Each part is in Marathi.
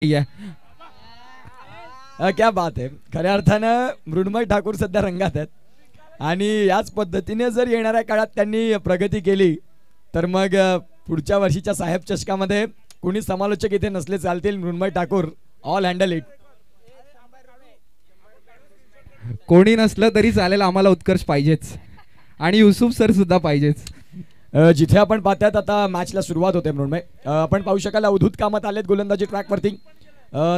क्या बात आहे. खऱ्या अर्थानं मृण्मय ठाकूर सध्या रंगात आहेत आणि याच पद्धतीने जर येणाऱ्या काळात त्यांनी प्रगती केली तर मग पुढच्या वर्षीच्या साहेब चषकामध्ये कोणी समालोचक इथे नसले चालतील. मृण्मय ठाकूर ऑल हँडल इट. कोणी नसलं तरी चालेल, आम्हाला उत्कर्ष पाहिजेच आणि युसुफ सर सुद्धा पाहिजेच. जिथे आपण पाहतात आता मॅचला सुरुवात होते मृण्मय. आपण पाहू शकाल अवधूत कामत आलेत गोलंदाजी ट्रॅकवरती.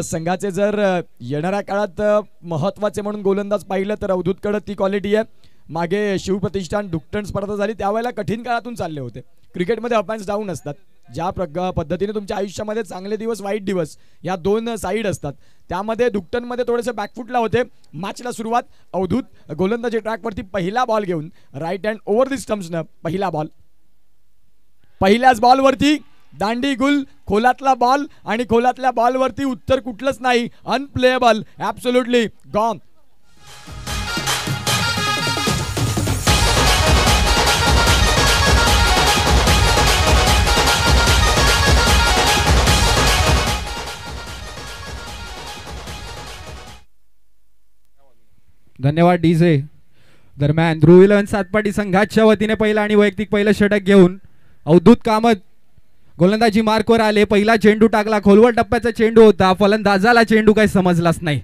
संघाचे जर येणाऱ्या काळात महत्त्वाचे म्हणून गोलंदाज पाहिलं तर अवधूतकडे ती क्वालिटी आहे. मागे शिवप्रतिष्ठान दुकटन स्पर्धा झाली त्यावेळेला कठीण काळातून चालले होते. क्रिकेटमध्ये अप अँड डाऊन असतात. ज्या पद्धतीने तुमच्या आयुष्यामध्ये चांगले दिवस वाईट दिवस या दोन साईड असतात त्यामध्ये दुकटनमध्ये थोडेसे बॅकफुटला होते. मॅचला सुरुवात अवधूत गोलंदाजी ट्रॅकवरती पहिला बॉल घेऊन राईट हँड ओव्हर दी स्टम्प्सनं पहिला बॉल. पहिल्याच बॉलवरती दांडी गुल खोलातला बॉल आणि खोलातल्या बॉलवरती उत्तर कुठलंच नाही. Unplayable absolutely gone. धन्यवाद डीजे. दरम्यान ध्रुव 11 सातपाटी संघाच्या वतीने पहिला आणि वैयक्तिक पहिलं षटक घेऊन अवधूत कामत गोलंदाजी मार्कवर आले. पहिला चेंडू टाकला, खोलवर टप्प्याचा चेंडू होता, फलंदाजाला चेंडू काही समजलाच नाही.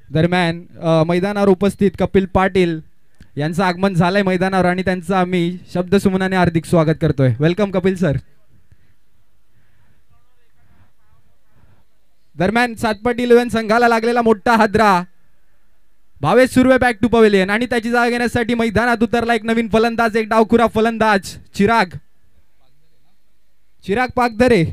दरम्यान मैदानावर उपस्थित कपिल पाटील यांचं आगमन झालंय मैदानावर आणि त्यांचं आम्ही शब्दसुमनाने हार्दिक स्वागत करतोय. Welcome Kapil sir. दरम्यान सातपाटी 11 संघाला लागलेला मोठा हादरा. Bhavesh Surve back to pavilion आणि त्याची जागा घेण्यासाठी मैदानात उतरला एक नवीन फलंदाज, एक डावखुरा फलंदाज चिराग पागधरे.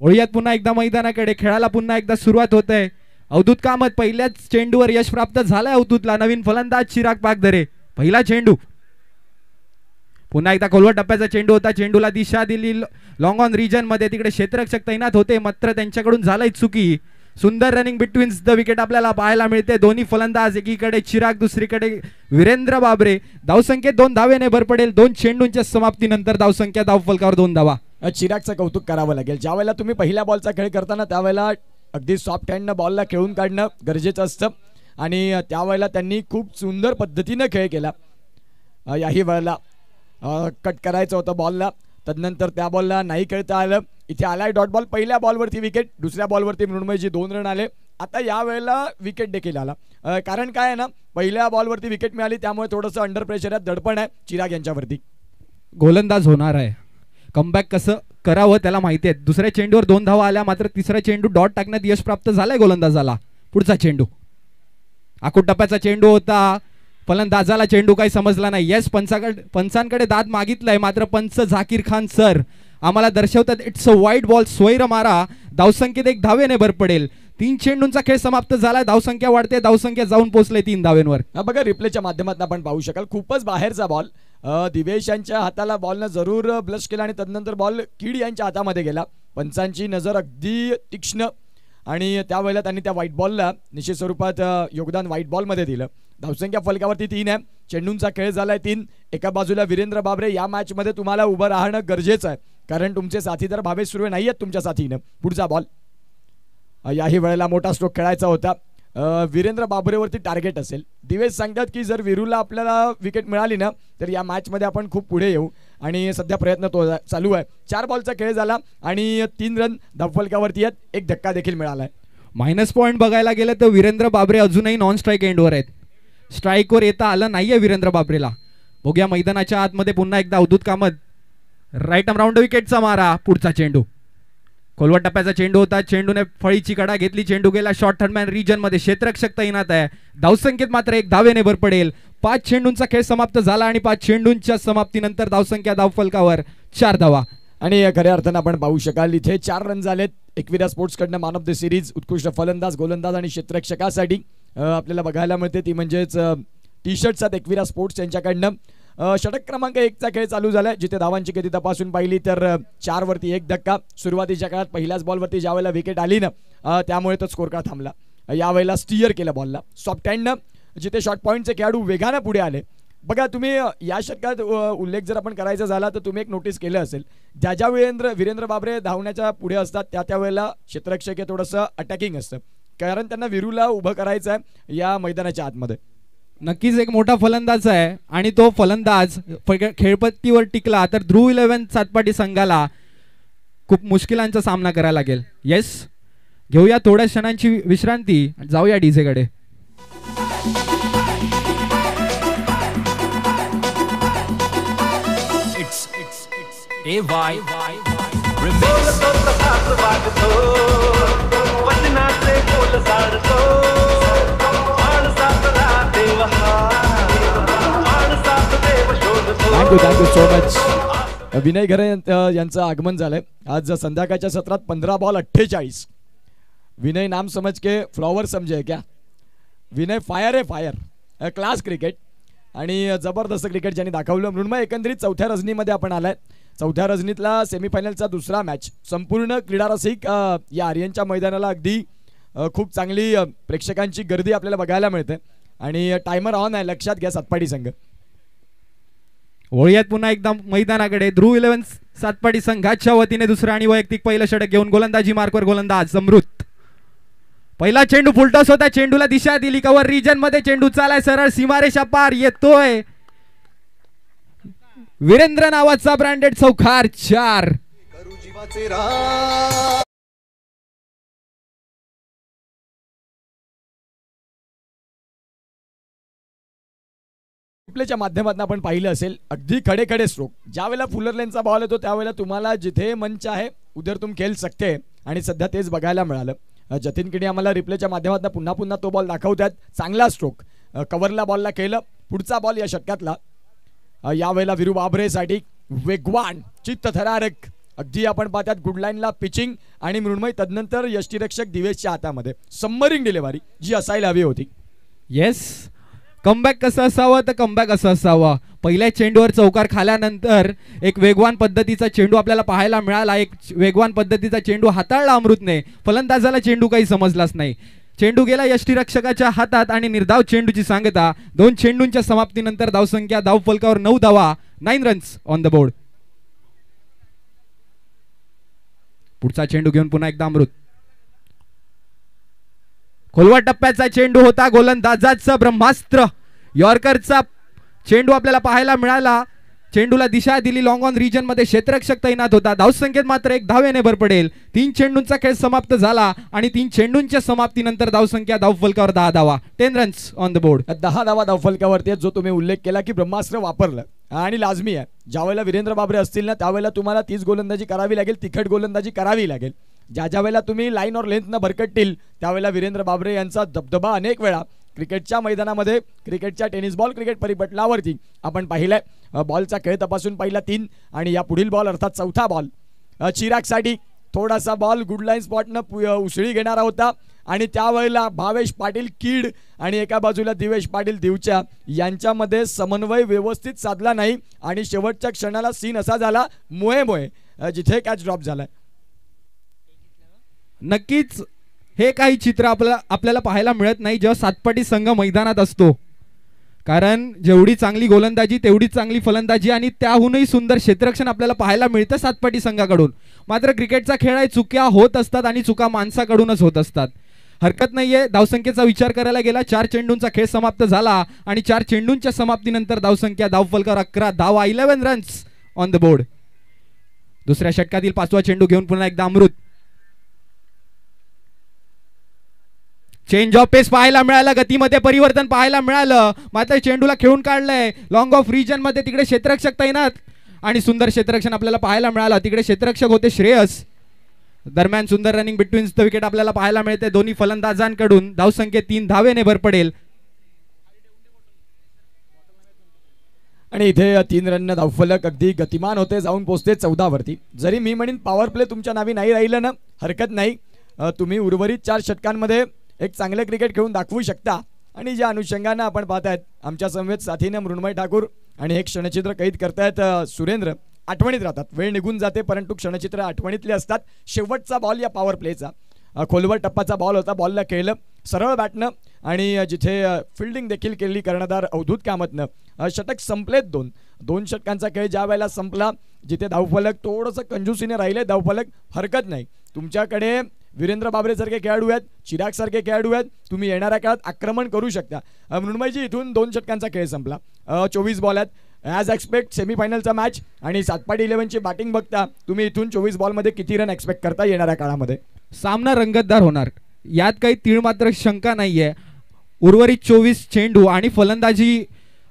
वळूयात पुन्हा एकदा मैदानाकडे. खेळाला पुन्हा एकदा सुरुवात होत आहे. अवधूत कामत पहिल्याच चेंडूवर यश प्राप्त झालंय अवधूतला. नवीन फलंदाज चिराग पागधरे. पहिला चेंडू पुन्हा एकदा खोलवर टप्प्याचा चेंडू होता. चेंडूला दिशा दिली लॉंग ऑन रिजन मध्ये. तिकडे क्षेत्ररक्षक तैनात होते मात्र त्यांच्याकडून झालंय चुकी. सुंदर रनिंग बिटवीन द विकेट आपल्याला पाहायला मिळते. दोन्ही फलंदाज, एकीकडे चिराग दुसरीकडे वीरेंद्र बाबरे. धावसंख्येत 2 धावेने भर पडेल. 2 चेंडूंच्या समाप्तीनंतर धावसंख्या धावफलकावर 2 धावा. चिरागचं कौतुक करावं लागेल. ज्या वेळेला तुम्ही पहिल्या बॉलचा खेळ करताना त्यावेळेला अगदी सॉफ्ट हँडनं बॉलला खेळून काढणं गरजेचं असतं आणि त्यावेळेला त्यांनी खूप सुंदर पद्धतीनं खेळ केला. याही वेळेला कट करायचं होतं बॉलला, तदनंतर त्या बॉलला नाही खेळता आलं. इथे आलाय डॉट बॉल. पहिल्या बॉलवरती विकेट, दुसऱ्या बॉलवरती मृण्मयजी 2 रन आले. आता या वेळेला विकेट देखील आला. कारण काय आहे ना, पहिल्या बॉलवरती विकेट मिळाली त्यामुळे थोडंसं अंडर प्रेशर आहे, दडपण आहे चिराग यांच्यावरती. गोलंदाज होणार आहे, कमबॅक कसं करावं त्याला माहिती आहे. दुसऱ्या चेंडूवर 2 धावा आल्या मात्र तिसरा चेंडू डॉट टाकण्यात यश प्राप्त झालंय गोलंदाजाला. पुढचा चेंडू आखूट टप्प्याचा चेंडू होता. फलंदाजाला चेंडू काही समजला नाही. यस पंचांकडे दाद मागितलाय मात्र पंच झाकीर खान सर आम्हाला दर्शवतात इट्स अ वाईट बॉल, स्वैर मारा. धावसंख्येत 1 धावेने भर पडेल. 3 चेंडूंचा खेळ समाप्त झाला. धावसंख्या वाढते, धावसंख्या जाऊन पोहोचले 3 धावेंवर. बघा रिप्लेच्या माध्यमातून आपण पाहू शकाल खूपच बाहेरचा बॉल. दिवेश यांच्या हाताला बॉलनं जरूर ब्लश केला आणि तदनंतर बॉल कीड यांच्या हातामध्ये गेला. पंचांची नजर अगदी तीक्ष्ण आणि त्यावेळेला त्यांनी त्या व्हाईट बॉलला निश्चित स्वरूपात योगदान व्हाईट बॉलमध्ये दिलं. धावसंख्या फलकावरती 3 आहे. चेंडूंचा खेळ झालाय 3. एका बाजूला वीरेंद्र बाबरे. या मॅचमध्ये तुम्हाला उभं राहणं गरजेचं आहे कारण तुमचे साथीदार भावेश सुर्वे नाही आहेत तुमच्या साथीनं. पुढचा बॉल. याही वेळेला मोठा स्ट्रोक खेळायचा होता. वीरेंद्र बाबरेवरती टार्गेट असेल. दिवेश सांगतात की जर वीरूला आपल्याला विकेट मिळाली ना तर या मॅचमध्ये आपण खूप पुढे येऊ आणि सध्या प्रयत्न तो चालू आहे. 4 बॉलचा खेळ झाला आणि 3 रन धावफलकावरती आहेत. 1 धक्का देखील मिळाला आहे. मायनस पॉईंट बघायला गेलं तर वीरेंद्र बाबरे अजूनही नॉन स्ट्राईक एंडवर आहेत. स्ट्राईकवर येता आलं नाहीये वीरेंद्र बाबरेला. बघूया मैदानाच्या आतमध्ये पुन्हा एकदा Avdhoot Kamat. Right arm round विकेटचा मारा. पुढचा चेंडू खोलवर टप्प्याचा चेंडू होता. चेंडूने फळीची कडा घेतली. चेंडू गेला शॉर्ट थर्डमॅन रिजन मध्ये. क्षेत्ररक्षक तैनात आहे. धावसंख्येत मात्र 1 धावेने भर पडेल. 5 चेंडूंचा खेळ समाप्त झाला आणि 5 चेंडूंच्या समाप्तीनंतर धावसंख्या धावफलकावर 4 धावा. आणि खऱ्या अर्थानं आपण पाहू शकाल इथे 4 रन झालेत एकविरा स्पोर्ट्स कडनं मॅन ऑफ द सिरीज उत्कृष्ट फलंदाज गोलंदाज आणि क्षेत्ररक्षकासाठी आपल्याला बघायला मिळते ती म्हणजेच टी शर्ट्स एकविरा स्पोर्ट्स यांच्याकडनं षटक क्रमांक 1चा खेळ चालू झालाय जिथे धावांची गती तपासून पाहिली तर 4 वरती 1 धक्का सुरुवातीच्या काळात पहिल्याच बॉलवरती ज्यावेळेला विकेट आली ना त्यामुळे तो स्कोर कार्ड थांबला यावेळेला स्टीअर केलं बॉलला सॉफ्ट हँडनं जिथे शॉर्ट पॉईंटचे खेळाडू वेगानं पुढे आले बघा तुम्ही या षटकात उल्लेख जर आपण करायचा झाला तर तुम्ही एक नोटीस केलं असेल ज्या वीरेंद्र बाबरे धावण्याच्या पुढे असतात त्या वेळेला क्षेत्ररक्षक हे थोडंसं अटॅकिंग असतं कारण त्यांना विरूला उभं करायचं आहे या मैदानाच्या आतमध्ये नक्कीच एक मोठा फलंदाज आहे आणि तो फलंदाज खेळपट्टीवर टिकला तर ध्रुव 11 सातपाटी संघाला खूप मुश्किलांचा सामना करायला लागेल. येस घेऊया थोड्या क्षणांची विश्रांती जाऊया डीजे कडे. Thank you so much. विनय घरे यांचं आगमन झालंय आज संध्याकाळच्या सत्रात 15 बॉल 48. विनय नाम समझ के फ्लॉवर समझे क्या. विनय फायर आहे फायर क्लास क्रिकेट आणि जबरदस्त क्रिकेट ज्यांनी दाखवलं म्हणून मग एकंदरीत चौथ्या रजनीमध्ये आपण आलाय. चौथ्या रजनीतला सेमीफायनलचा दुसरा मॅच संपूर्ण क्रीडा रसिक या आर्यनच्या मैदानाला अगदी खूप चांगली प्रेक्षकांची गर्दी आपल्याला बघायला मिळते आणि टायमर ऑन आहे लक्षात घ्या सातपाडी संघ. वळूयात पुन्हा एकदा मैदानाकडे. ध्रुव 11 सातपाडी संघाच्या वतीने दुसरा आणि वैयक्तिक पहिलं षटक घेऊन गोलंदाजी मार्कवर गोलंदाज अमृत. पहिला चेंडू फुलटॉस होता चेंडूला दिशा दिली कव्हर रिजन मध्ये चेंडू चालाय सरळ सीमारेषा पार येतोय वीरेंद्र नावाचा ब्रँडेड चौकार 4. रिप्लेच्या माध्यमातून आपण पाहिलं असेल अगदी खडे खडे स्ट्रोक ज्यावेळेला फुलर लेनचा बॉल येतो त्यावेळेला तुम्हाला जिथे मंच आहे उधर तुम खेळ सकते आणि सध्या तेच बघायला मिळालं. जतीन किणी आम्हाला रिप्लेच्या माध्यमातून पुन्हा पुन्हा तो बॉल दाखवतात. चांगला स्ट्रोक कव्हरला बॉलला केलं. पुढचा बॉल या षटकातला यावेळेला विरू बाबरेसाठी वेगवान चित्तथरारक अगदी आपण पाहतात गुड लाईनला पिचिंग आणि मृण्मय तदनंतर यष्टीरक्षक दिवेशच्या हातामध्ये सबमरीन डिलिव्हरी जी असायला हवी होती. येस कमबॅक कसं असावं तर कमबॅक असं असावं. पहिल्या चेंडूवर चौकार खाल्यानंतर एक वेगवान पद्धतीचा चेंडू आपल्याला पाहायला मिळाला. एक वेगवान पद्धतीचा चेंडू हाताळला अमृतने. फलंदाजाला चेंडू काही समजलाच नाही. चेंडू गेला यष्टीरक्षकाच्या हातात आणि निर्धाव चेंडूची सांगता. 2 चेंडूंच्या समाप्तीनंतर धावसंख्या धावफलकावर 9 धावा 9 रन्स ऑन द बोर्ड. पुढचा चेंडू घेऊन पुन्हा एकदा अमृत. खोलवा टप्प्याचा चेंडू होता गोलंदाजाचा ब्रह्मास्त्र. यॉर्करचा चेंडू आपल्याला पाहायला मिळाला. चेंडूला दिशा दिली लॉंग ऑन रिजन मध्ये क्षेत्ररक्षक तैनात होता. धावसंख्येत मात्र 1 धावेने भर पडेल. 3 चेंडूंचा खेळ समाप्त झाला आणि 3 चेंडूंच्या समाप्तीनंतर धावसंख्या धावफलकावर 10 धावा 10 रन्स ऑन द बोर्ड. 10 धावा धावफलकावरती जो तुम्ही उल्लेख केला की ब्रह्मास्त्र वापरलं आणि लाजमी आहे. ज्यावेळेला वीरेंद्र बाबरे असतील ना त्यावेळेला तुम्हाला तीच गोलंदाजी करावी लागेल. तिखट गोलंदाजी करावी लागेल. ज्या वेळेला तुम्ही लाईन और लेंथनं भरकटतील त्यावेळेला वीरेंद्र बाबरे यांचा दबदबा अनेक वेळा क्रिकेटच्या मैदानामध्ये क्रिकेटच्या टेनिस बॉल क्रिकेट परिपटलावरती आपण पाहिलंय. बॉलचा खेळ तपासून पहिला 3 आणि या पुढील बॉल अर्थात चौथा बॉल चिरागसाठी थोडासा बॉल गुड लाईन स्पॉटनं उसळी घेणारा होता आणि त्यावेळेला भावेश पाटील कीड आणि एका बाजूला दिवेश पाटील दिवच्या यांच्यामध्ये समन्वय व्यवस्थित साधला नाही आणि शेवटच्या क्षणाला सीन असा झाला मोहे जिथे कॅच ड्रॉप झालाय. नक्कीच हे काही चित्र आपल्याला पाहायला मिळत नाही जेव्हा सातपाटी संघ मैदानात असतो. कारण जेवढी चांगली गोलंदाजी तेवढीच चांगली फलंदाजी आणि त्याहूनही सुंदर क्षेत्ररक्षण आपल्याला पाहायला मिळतं सातपाटी संघाकडून. मात्र क्रिकेटचा खेळ आहे चुक्या होत असतात आणि चुका माणसाकडूनच होत असतात. हरकत नाहीये. धावसंख्येचा विचार करायला गेला 4 चेंडूंचा खेळ समाप्त झाला आणि 4 चेंडूंच्या समाप्तीनंतर धावसंख्या धावफलकावर 11 धावा 11 रन्स ऑन द बोर्ड. दुसऱ्या षटकातील 5वा चेंडू घेऊन पुन्हा एकदा अमृत. चेंज ऑफ पेस पाहायला मिळालं. गतीमध्ये परिवर्तन पाहायला मिळालं. मात्र चेंडूला खेळून काढलंय लॉंग ऑफ रिजन मध्ये. तिकडे क्षेत्ररक्षक तैनात आणि सुंदर क्षेत्ररक्षण आपल्याला पाहायला मिळालं. तिकडे क्षेत्ररक्षक होते श्रेयस. दरम्यान सुंदर रनिंग बिटवीन द विकेट आपल्याला पाहायला मिळते दोन्ही फलंदाजांकडून. धावसंख्येत 3 धावेने भर पडेल. आणि इथे 3 रन धावफलक अगदी गतिमान होते, जाऊन पोहोचते 14 वरती. जरी मी म्हणेन पॉवर प्ले तुमच्या नावी नाही राहिलं ना हरकत नाही, तुम्ही उर्वरित 4 षटकांमध्ये एक चांगले क्रिकेट खेळून दाखवू शकता. आणि ज्या अनुषंगानं आपण पाहतायत आमच्या समवेत साथीने मृण्मय ठाकूर आणि हे क्षणचित्र कैद करतायत सुरेंद्र. आठवणीत राहतात, वेळ निघून जाते परंतु क्षणचित्र आठवणीतले असतात. शेवटचा बॉल या पॉवर प्लेचा खोलवर टप्पाचा बॉल होता, बॉलला खेळलं सरळ बॅटनं आणि जिथे फिल्डिंग देखील केली कर्णधार अवधूत कामतनं. षटक संपलेत 2 षटकांचा खेळ ज्या वेळेला संपला, जिथे धावफलक थोडंसं कंजूसीने राहिले धावफलक, हरकत नाही. तुमच्याकडे वीरेंद्र बाबरे सारखे खेळाडू आहेत, चिराग सारखे खेळाडू आहेत, तुम्ही येणाऱ्या काळात आक्रमण करू शकता. मृण्मयजी इथून 2 षटकांचा खेळ संपला, 24 बॉल आहेत ॲज एक्सपेक्ट सेमीफायनलचा मॅच आणि सातपाडी 11ची बॅटिंग बघता तुम्ही इथून 24 बॉलमध्ये किती रन एक्सपेक्ट करता येणाऱ्या काळामध्ये? सामना रंगतदार होणार यात काही तीळ मात्र शंका नाहीये. उर्वरित 24 चेंडू आणि फलंदाजी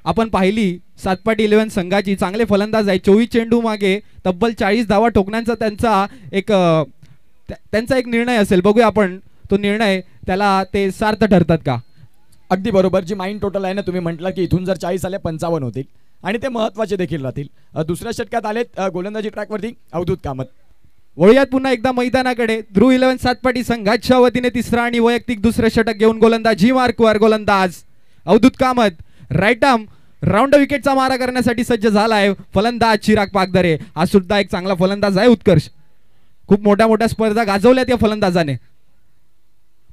आपण पाहिली सातपाटी 11 संघाची, चांगले फलंदाज आहे. 24 चेंडू मागे तब्बल 40 धावा ठोकण्याचा त्यांचा एक निर्णय असेल. बघूया आपण तो निर्णय त्याला ते सार्थ ठरतात का. अगदी बरोबर, जी माइंड टोटल आहे ना तुम्ही म्हटलं की इथून जर 40 आले 55 होतील आणि ते महत्त्वाचे देखील राहतील. दुसऱ्या षटकात आलेत गोलंदाजी ट्रॅकवरती अवधूत कामत. वळूयात पुन्हा एकदा मैदानाकडे. ध्रुव 11 सातपाटी संघाच्या वतीने तिसरा आणि वैयक्तिक दुसरे षटक घेऊन गोलंदाजी मार्कवर गोलंदाज Avdhoot Kamat. Right arm round विकेटचा मारा करण्यासाठी सज्ज झाला आहे फलंदाज चिराग पागदरे. हा सुद्धा एक चांगला फलंदाज आहे. उत्कर्ष खूप मोठ्या स्पर्धा गाजवल्यात या फलंदाजाने.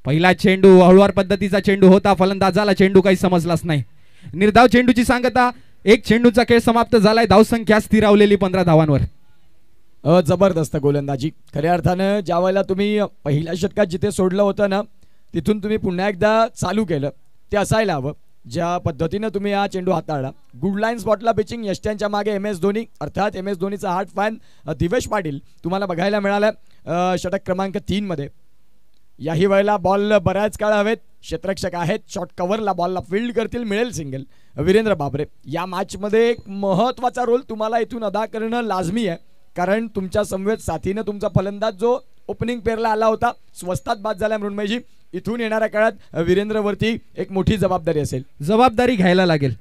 पहिला चेंडू हळुवार पद्धतीचा चेंडू होता, फलंदाजाला चेंडू काही समजलाच नाही. निर्धाव चेंडूची सांगता, 1 चेंडूचा खेळ समाप्त झालाय. धावसंख्या स्थिरावलेली 15 धावांवर. जबरदस्त गोलंदाजी. खऱ्या अर्थानं ज्या वेळेला तुम्ही पहिल्या षटकात जिथे सोडलं होतं ना तिथून तुम्ही पुन्हा एकदा चालू केलं ते असायला हवं. ज्या पद्धतीनं तुम्ही हा चेंडू हाताळला, गुड लाईन स्पॉटला पिचिंग, यष्ट्यांच्या मागे MS धोनी अर्थात MS धोनीचा हार्ट फॅन दिवेश पाटील तुम्हाला बघायला मिळाला षटक क्रमांक 3 मध्ये. याही वेळेला बॉल बऱ्याच काळ हवेत, क्षेत्ररक्षक आहेत, शॉर्ट कव्हरला बॉलला फील्ड करतील, मिळेल सिंगल. वीरेंद्र बाबरे या मॅचमध्ये एक महत्त्वाचा रोल तुम्हाला इथून अदा करणं लाजमी आहे, कारण तुमच्या समवेत साथीनं तुमचा फलंदाज जो ओपनिंग पेअरला आला होता स्वस्तात बाद झाला मृण्मयजी. इथून येणाऱ्या काळात वीरेंद्रवरती एक मोठी जबाबदारी असेल. जबाबदारी घ्यायला लागेल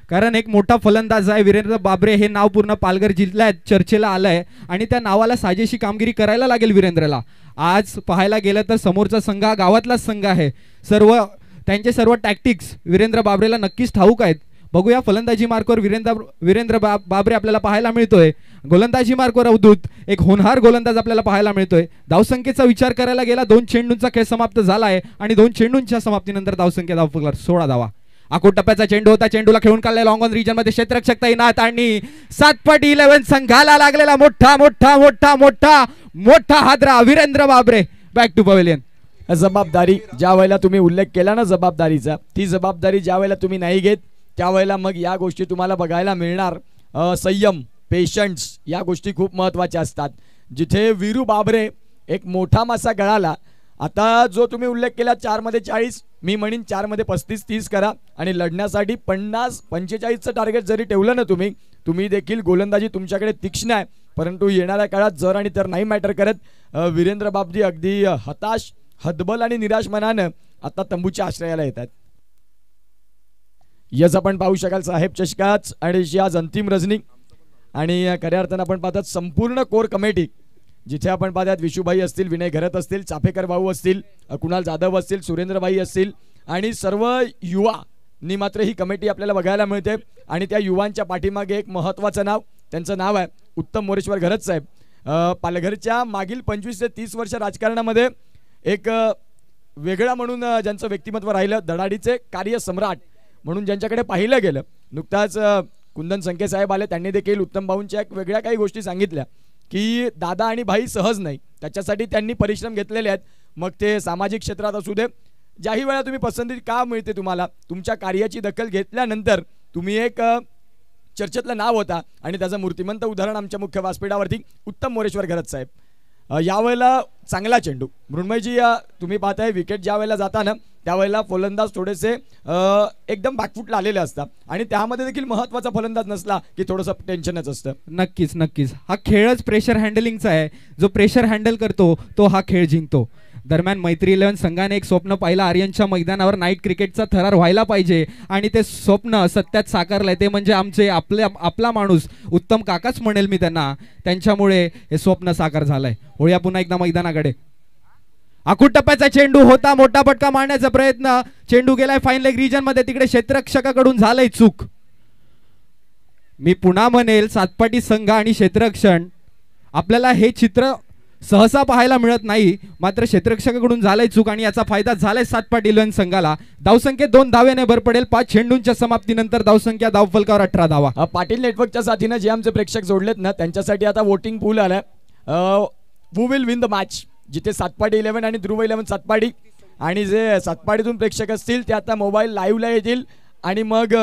कारण एक मोठा फलंदाज आहे वीरेंद्र बाबरे. हे नाव पूर्ण पालघर जिल्ह्यात चर्चेला आलंय आणि त्या नावाला साजेशी कामगिरी करायला लागेल वीरेंद्रला. आज पाहायला गेलं तर समोरचा संघ हा गावातलाच संघ आहे. त्यांचे सर्व टॅक्टिक्स वीरेंद्र बाबरेला नक्कीच ठाऊक आहेत. बघूया फलंदाजी मार्कवर वीरेंद्र बाबरे आपल्याला पाहायला मिळतोय. गोलंदाजी मार्कवर अवधूत एक होनहार गोलंदाज आपल्याला पाहायला मिळतोय. धावसंख्येचा विचार करायला गेला 2 चेंडूंचा खेळ समाप्त झाला आहे आणि 2 चेंडूंच्या समाप्तीनंतर धावसंख्या 16 धावा. आखूट टप्प्याचा चेंडू होता, चेंडूला खेळून काढलेला लॉंग ऑन रिजन मध्ये क्षेत्ररक्षक तैनात आणि सातपाटी 11 संघाला लागलेला मोठा हादरा. वीरेंद्र बाबरे बॅक टू पवेलियन. जबाबदारी ज्या वेळेला तुम्ही उल्लेख केला ना जबाबदारीचा, ती जबाबदारी ज्या वेळेला तुम्ही नाही घेत त्यावेळेला मग या गोष्टी तुम्हाला बघायला मिळणार. संयम, पेशन्स या गोष्टी खूप महत्त्वाच्या असतात. जिथे वीरू बाबरे एक मोठा मासा गळाला, आता जो तुम्ही उल्लेख केला 4 मध्ये 40, मी म्हणीन 4 मध्ये 35-30 करा आणि लढण्यासाठी 50-45चं टार्गेट जरी ठेवलं ना तुम्ही देखील गोलंदाजी तुमच्याकडे तीक्ष्ण आहे. परंतु येणाऱ्या काळात जर आणि तर नाही मॅटर करत. वीरेंद्र बाबजी अगदी हताश, हतबल आणि निराश मनानं आता तंबूच्या आश्रयाला येतात. यस आपण पाहू शकाल साहेब चषकात आणि आज अंतिम रजनी आणि खऱ्या अर्थानं आपण पाहतात संपूर्ण कोर कमिटी, जिथे आपण पाहतात विशुभाई असतील, विनय घरत असतील, चाफेकर भाऊ असतील, कुणाल जाधव असतील, सुरेंद्रभाई असतील आणि सर्व युवांनी मात्र ही कमिटी आपल्याला बघायला मिळते. आणि त्या युवांच्या पाठीमागे एक महत्त्वाचं नाव, त्यांचं नाव आहे उत्तम मोरेश्वर घरत साहेब. पालघरच्या मागील 25 ते 30 वर्ष राजकारणामध्ये एक वेगळा म्हणून ज्यांचं व्यक्तिमत्व राहिलं, धडाडीचे कार्य सम्राट म्हणून ज्यांच्याकडे पाहिलं गेलं. नुकताच कुंदन संके साहेब आले, त्यांनी देखील उत्तम भाऊंच्या एक वेगळ्या काही गोष्टी सांगितल्या की दादा आणि भाई सहज नाही, त्याच्यासाठी त्यांनी परिश्रम घेतलेले आहेत. मग ते सामाजिक क्षेत्रात असू दे, ज्याही वेळा तुम्ही पसंती का मिळते तुम्हाला, तुमच्या कार्याची दखल घेतल्यानंतर तुम्ही एक चर्चेतलं नाव होता आणि त्याचं मूर्तिमंत उदाहरण आमच्या मुख्य व्यासपीठावरती उत्तम मोरेश्वर घरत साहेब. यावेळेला चांगला चेंडू मृण्मयजी, तुम्ही पाहताय विकेट ज्या वेळेला जाताना त्यावेळेला फलंदाज थोडेसे एकदम बॅकफुटला आलेले असतात आणि त्यामध्ये देखील महत्त्वाचा फलंदाज नसला की थोडंसं टेन्शनच असतं. नक्कीच हा खेळच प्रेशर हँडलिंगचा आहे. जो प्रेशर हँडल करतो तो हा खेळ जिंकतो. दरम्यान मैत्री 11 संघाने एक स्वप्न पाहिलं, आर्यनच्या मैदानावर नाईट क्रिकेटचा थरार व्हायला पाहिजे आणि ते स्वप्न सत्यात साकारलंय. ते म्हणजे आमचे आपला माणूस उत्तम काकाच म्हणेल मी त्यांना, त्यांच्यामुळे हे स्वप्न साकार झालंय. वळूया पुन्हा एकदा मैदानाकडे. आखूड टप्प्याचा चेंडू होता, मोठा फटका मारण्याचा प्रयत्न, चेंडू गेलाय फाईन लेग रिजन मध्ये, तिकडे क्षेत्ररक्षकाकडून झालंय चूक. मी पुन्हा म्हणेल सातपाटी संघ आणि क्षेत्ररक्षण आपल्याला हे चित्र सहसा पाहायला मिळत नाही, मात्र क्षेत्ररक्षकाकडून झालंय चूक आणि याचा फायदा झालाय सातपाटी 11 संघाला. धावसंख्येत 2 धावेने भर पडेल 5 चेंडूंच्या समाप्तीनंतर. धावसंख्या धावफलकावर 18 धावा. पाटील नेटवर्कच्या साथीनं जे आमचे प्रेक्षक जोडलेत ना त्यांच्यासाठी आता वोटिंग पूल आलाय. Who will win the match, जिथे सातपाटी 11 आणि ध्रुव 11 सातपाटी, आणि जे सातपाटीतून प्रेक्षक असतील ते आता मोबाईल लाईव्हला येतील आणि मग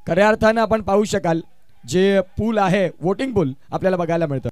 खऱ्या अर्थानं आपण पाहू शकाल जे पूल आहे वोटिंग पूल आपल्याला बघायला मिळतं.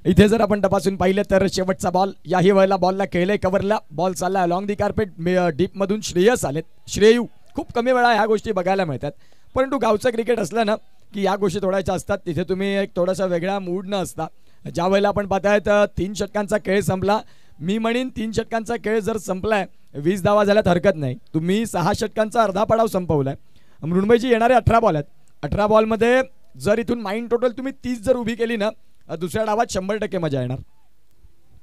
इथे जर आपण तपासून पाहिलं तर शेवटचा बॉल, याही वेळेला बॉलला खेळले कव्हरला, बॉल चालला अलॉंग दी कार्पेट, डीप मधून श्रेयस आलेत, श्रेयू. खूप कमी वेळा ह्या गोष्टी बघायला मिळतात, परंतु गावचं क्रिकेट असलं ना की या गोष्टी थोड्याशा असतात. तिथे तुम्ही एक थोडासा वेगळा मूड न असता, ज्या वेळेला आपण पाहतायत 3 षटकांचा खेळ संपला. मी म्हणेन 3 षटकांचा खेळ जर संपलाय, 20 धावा झाल्यात हरकत नाही. तुम्ही 6 षटकांचा अर्धा पडाव संपवलाय. मृण्मयजी येणारे 18 बॉल आहेत. 18 बॉलमध्ये जर इथून माइंड टोटल तुम्ही 30 जर उभी केली ना, दुसऱ्या डावात 100% मजा येणार.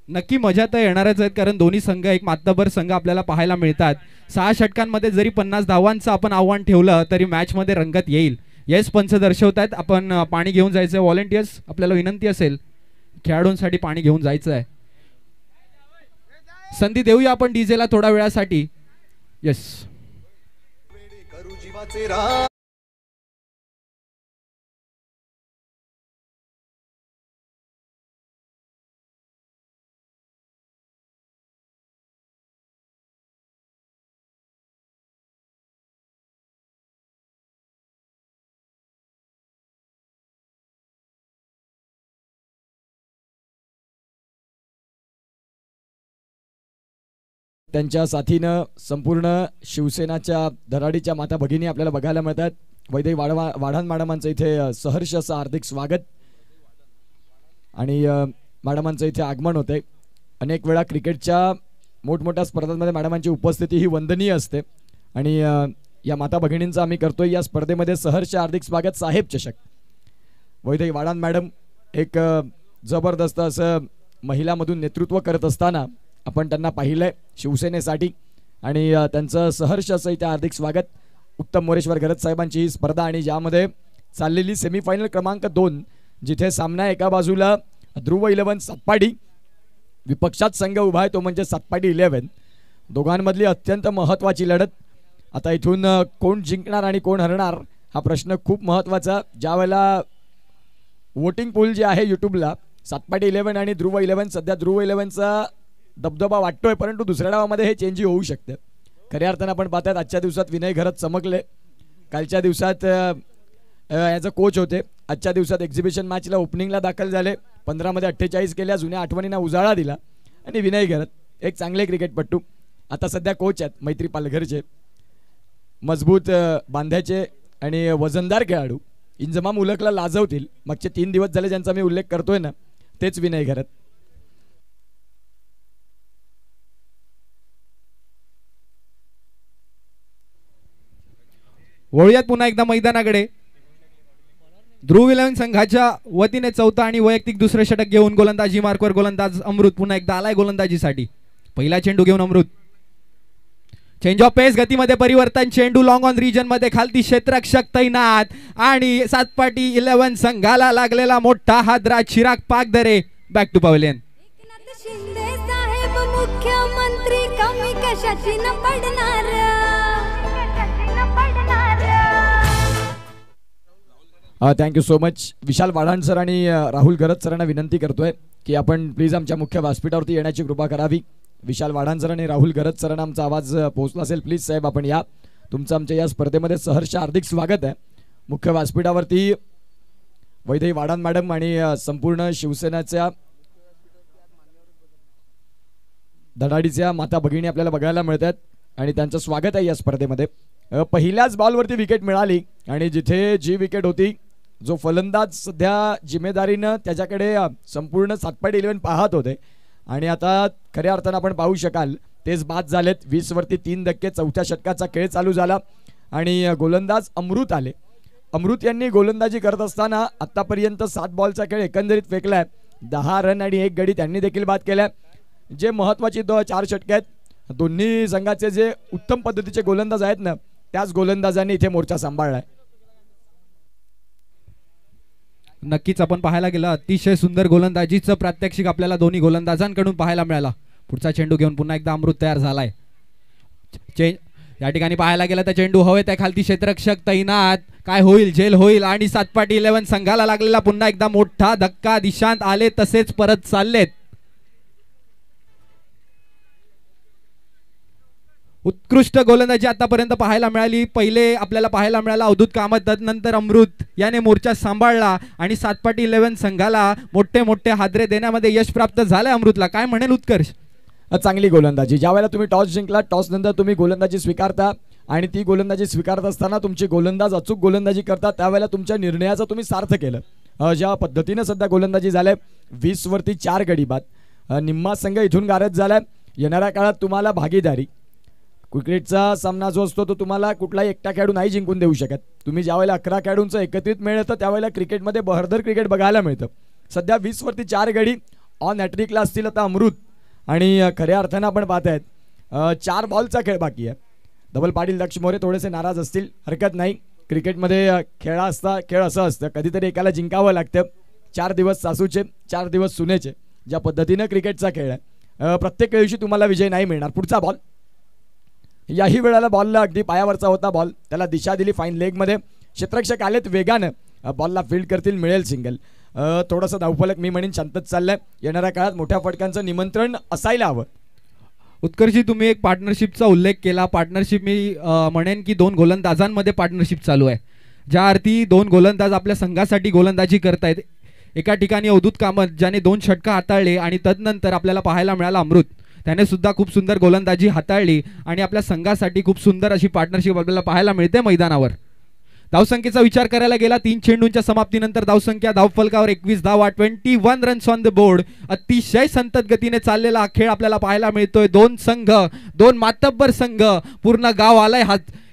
नक्की मजा तर येणारच आहेत, कारण दोन्ही संघ एक मातबर संघ आपल्याला पाहायला मिळतात. 6 षटकांमध्ये जरी 50 धावांचं आपण आव्हान ठेवलं तरी मॅच मध्ये रंगत येईल. येस पंच दर्शवतात. आपण पाणी घेऊन जायचंय. व्हॉलेंटियर्स आपल्याला विनंती असेल, खेळाडूंसाठी पाणी घेऊन जायचं आहे. संधी देऊया आपण डीजेला थोड्या वेळासाठी. येस त्यांच्या साथीनं संपूर्ण शिवसेनाच्या धराडीच्या माता भगिनी आपल्याला बघायला मिळतात. वैदेही वाढाण मॅडमांचं इथे सहर्ष असं हार्दिक स्वागत आणि मॅडमांचं इथे आगमन होते. अनेक वेळा क्रिकेटच्या मोठमोठ्या स्पर्धांमध्ये मॅडमांची उपस्थिती ही वंदनीय असते आणि या माता भगिनींचं आम्ही करतोय या स्पर्धेमध्ये सहर्ष हार्दिक स्वागत. साहेब चषक वैदेही वाढाण मॅडम एक जबरदस्त असं महिलामधून नेतृत्व करत असताना आपण त्यांना पाहिलंय शिवसेनेसाठी आणि त्यांचं सहर्ष असं इथे हार्दिक स्वागत. उत्तम मोरेश्वर गरज साहेबांची ही स्पर्धा आणि ज्यामध्ये चाललेली सेमीफायनल क्रमांक 2, जिथे सामना एका बाजूला ध्रुव 11 सातपाटी, विपक्षात संघ उभा आहे तो म्हणजे सातपाटी 11, दोघांमधली अत्यंत महत्त्वाची लढत. आता इथून कोण जिंकणार आणि कोण हरणार हा प्रश्न खूप महत्त्वाचा. ज्या वेळेला वोटिंग पूल जे आहे यूट्यूबला, सातपाटी 11 आणि ध्रुव 11, सध्या ध्रुव 11चा दबदबा वाटतोय, परंतु दुसऱ्या डावामध्ये हे चेंज होऊ शकते. खऱ्या अर्थानं आपण पाहतात आजच्या दिवसात विनय घरत चमकले. कालच्या दिवसात ॲज अ कोच होते. आजच्या दिवसात एक्झिबिशन मॅचला ओपनिंगला दाखल झाले. 15 मध्ये 48 केल्या, जुन्या आठवणींना उजाळा दिला. आणि विनय घरत एक चांगले क्रिकेटपटू, आता सध्या कोच आहेत मैत्री पालघरचे. मजबूत बांध्याचे आणि वजनदार खेळाडू, इंजमाम उलकला लाजवतील. मागचे 3 दिवस झाले ज्यांचा मी उल्लेख करतोय ना, तेच विनय घरत. वळूयात पुन्हा एकदा मैदानाकडे. ध्रुव 11 संघाच्या वतीने चौथा आणि वैयक्तिक दुसरे षटक घेऊन गोलंदाजी मार्कवर गोलंदाज अमृत पुन्हा एकदा आलाय गोलंदाजीसाठी. पहिला चेंडू घेऊन अमृत. चेंज ऑफ पेस, गतीमध्ये परिवर्तन, चेंडू लॉंग ऑन रिजन मध्ये, खालती क्षेत्ररक्षक तैनात आणि सातपाटी 11 संघाला लागलेला मोठा हादरा. Chirag Pagdhare back to pavilion. Shinde साहेब मुख्यमंत्री कमी कशाची न पडणार. Thank you so much. Vishal Wadhan sir आणि राहुल गरज सरांना विनंती करतोय की आपण प्लीज आमच्या मुख्य व्यासपीठावरती येण्याची कृपा करावी. विशाल वाढाण सर आणि राहुल गरज सरांना आमचा आवाज पोहोचला असेल, प्लीज साहेब आपण या. तुमचं आमच्या या स्पर्धेमध्ये सहर्ष हार्दिक स्वागत आहे. मुख्य व्यासपीठावरती वैदेही वाढाण मॅडम आणि संपूर्ण शिवसेनेच्या धडाडीच्या माता भगिनी आपल्याला बघायला मिळतात आणि त्यांचं स्वागत आहे या स्पर्धेमध्ये. पहिल्याच बॉलवरती विकेट मिळाली आणि जिथे जी विकेट होती, जो फलंदाज सध्या जिम्मेदारीनं त्याच्याकडे संपूर्ण 7.11 पाहत होते आणि आता खऱ्या अर्थानं आपण पाहू शकाल तेच बाद झालेत. 20 वरती 3 धक्के. चौथ्या षटकाचा खेळ चालू झाला आणि गोलंदाज अमृत आले. अमृत यांनी गोलंदाजी करत असताना आतापर्यंत 7 बॉलचा खेळ एकंदरीत फेकलाय. 10 रन आणि 1 गडी त्यांनी देखील बाद केलाय. जे महत्वाची 4 षटके आहेत, दोन्ही संघाचे जे उत्तम पद्धतीचे गोलंदाज आहेत ना, त्याच गोलंदाजांनी इथे मोर्चा सांभाळलाय. नक्कीच आपण पाहायला गेलं अतिशय सुंदर गोलंदाजीचं प्रात्यक्षिक आपल्याला दोन्ही गोलंदाजांकडून पाहायला मिळाला. पुढचा चेंडू घेऊन पुन्हा एकदा अमृत तयार झालाय. या ठिकाणी पाहायला गेलं तर चेंडू हवेत आहे, खालती क्षेत्ररक्षक तैनात. काय होईल, झेल होईल आणि 7-11 संघाला लागलेला पुन्हा एकदा मोठा धक्का. दिशांत आले तसेच परत चाललेत. उत्कृष्ट गोलंदाजी आतापर्यंत पाहायला मिळाली. पहिले आपल्याला पाहायला मिळाला अवधूत कामत, तदनंतर अमृत याने मोर्चा सांभाळला आणि 7-11 संघाला मोठे मोठे हादरे देण्यामध्ये यश प्राप्त झालंय अमृतला. काय म्हणेल उत्कर्ष? चांगली गोलंदाजी. ज्या वेळेला तुम्ही टॉस जिंकला, टॉस नंतर तुम्ही गोलंदाजी स्वीकारता आणि ती गोलंदाजी स्वीकारत असताना तुमची गोलंदाज अचूक गोलंदाजी करतात, त्यावेळेला तुमच्या निर्णयाचं तुम्ही सार्थ केलं. ज्या पद्धतीनं सध्या गोलंदाजी झालंय, 20 वरती 4 गडी बाद. निम्मा संघ इथून गारद झालाय. येणाऱ्या काळात तुम्हाला भागीदारी, क्रिकेटचा सामना जो असतो तो तुम्हाला कुठलाही एकटा खेळाडू नाही जिंकून देऊ शकत. तुम्ही ज्यावेळेला 11 खेळाडूंचं एकत्रित मेळ येतं त्यावेळेला क्रिकेटमध्ये बहरदर क्रिकेट बघायला मिळतं. सध्या 20 वरती 4 गडी ऑन हॅट्रिकला असतील आता अमृत आणि खऱ्या अर्थानं आपण पाहतायत 4 बॉलचा खेळ बाकी आहे. धवल पाटील, दक्ष मोरे थोडेसे नाराज असतील, हरकत नाही. क्रिकेटमध्ये खेळ असं असतं, कधीतरी एकाला जिंकावं लागतं. 4 दिवस सासूचे, 4 दिवस सुनेचे. ज्या पद्धतीनं क्रिकेटचा खेळ आहे, प्रत्येक दिवशी तुम्हाला विजय नाही मिळणार. पुढचा बॉल, याही वेळेला बॉलला अगदी पायावरचा होता बॉल, त्याला दिशा दिली फाईन लेगमध्ये. क्षेत्ररक्षक आलेत वेगानं, बॉलला फील्ड करतील, मिळेल सिंगल. थोडंसं धावफलक मी म्हणेन शांतच चाललंय. येणाऱ्या काळात मोठ्या फटकांचं निमंत्रण असायला हवं. उत्कर्षजी, तुम्ही एक पार्टनरशिपचा उल्लेख केला. पार्टनरशिप मी म्हणेन की 2 गोलंदाजांमध्ये पार्टनरशिप चालू आहे, ज्या अर्थी 2 गोलंदाज आपल्या संघासाठी गोलंदाजी करतायत. एका ठिकाणी अवधूत कामत ज्याने 2 षटकं हाताळले आणि तदनंतर आपल्याला पाहायला मिळाला अमृत, त्याने सुद्धा खूप सुंदर गोलंदाजी हाताळली आणि आपल्या संघासाठी खूप सुंदर अशी पार्टनरशिप आपल्याला पाहायला मिळते मैदानावर. धावसंख्येचा विचार करायला गेला 3 चेंडूंच्या समाप्तीनंतर धावसंख्या धावफलकावर 21 धावा, 21 रन्स ऑन द बोर्ड. अतिशय संतत गतीने चाललेला हा खेळ आपल्याला पाहायला मिळतोय. 2 संघ, 2 मातब्बर संघ, पूर्ण गाव आलाय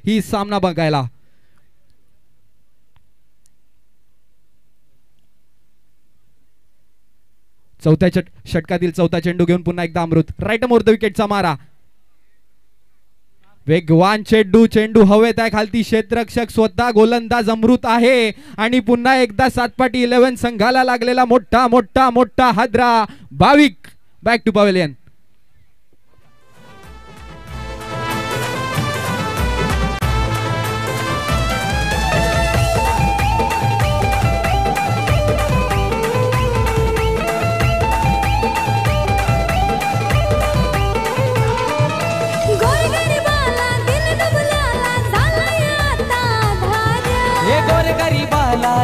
ही सामना बघायला. चौथ्या षटकातील चौथा चेंडू घेऊन पुन्हा एकदा अमृत. राईट मोर द विकेटचा मारा. वेगवान चेंडू हवेत आहे, खालती क्षेत्ररक्षक स्वतः गोलंदाज अमृत आहे आणि पुन्हा एकदा 7-11 संघाला लागलेला मोठा मोठा मोठा हादरा. भाविक बॅक टू पवेलियन.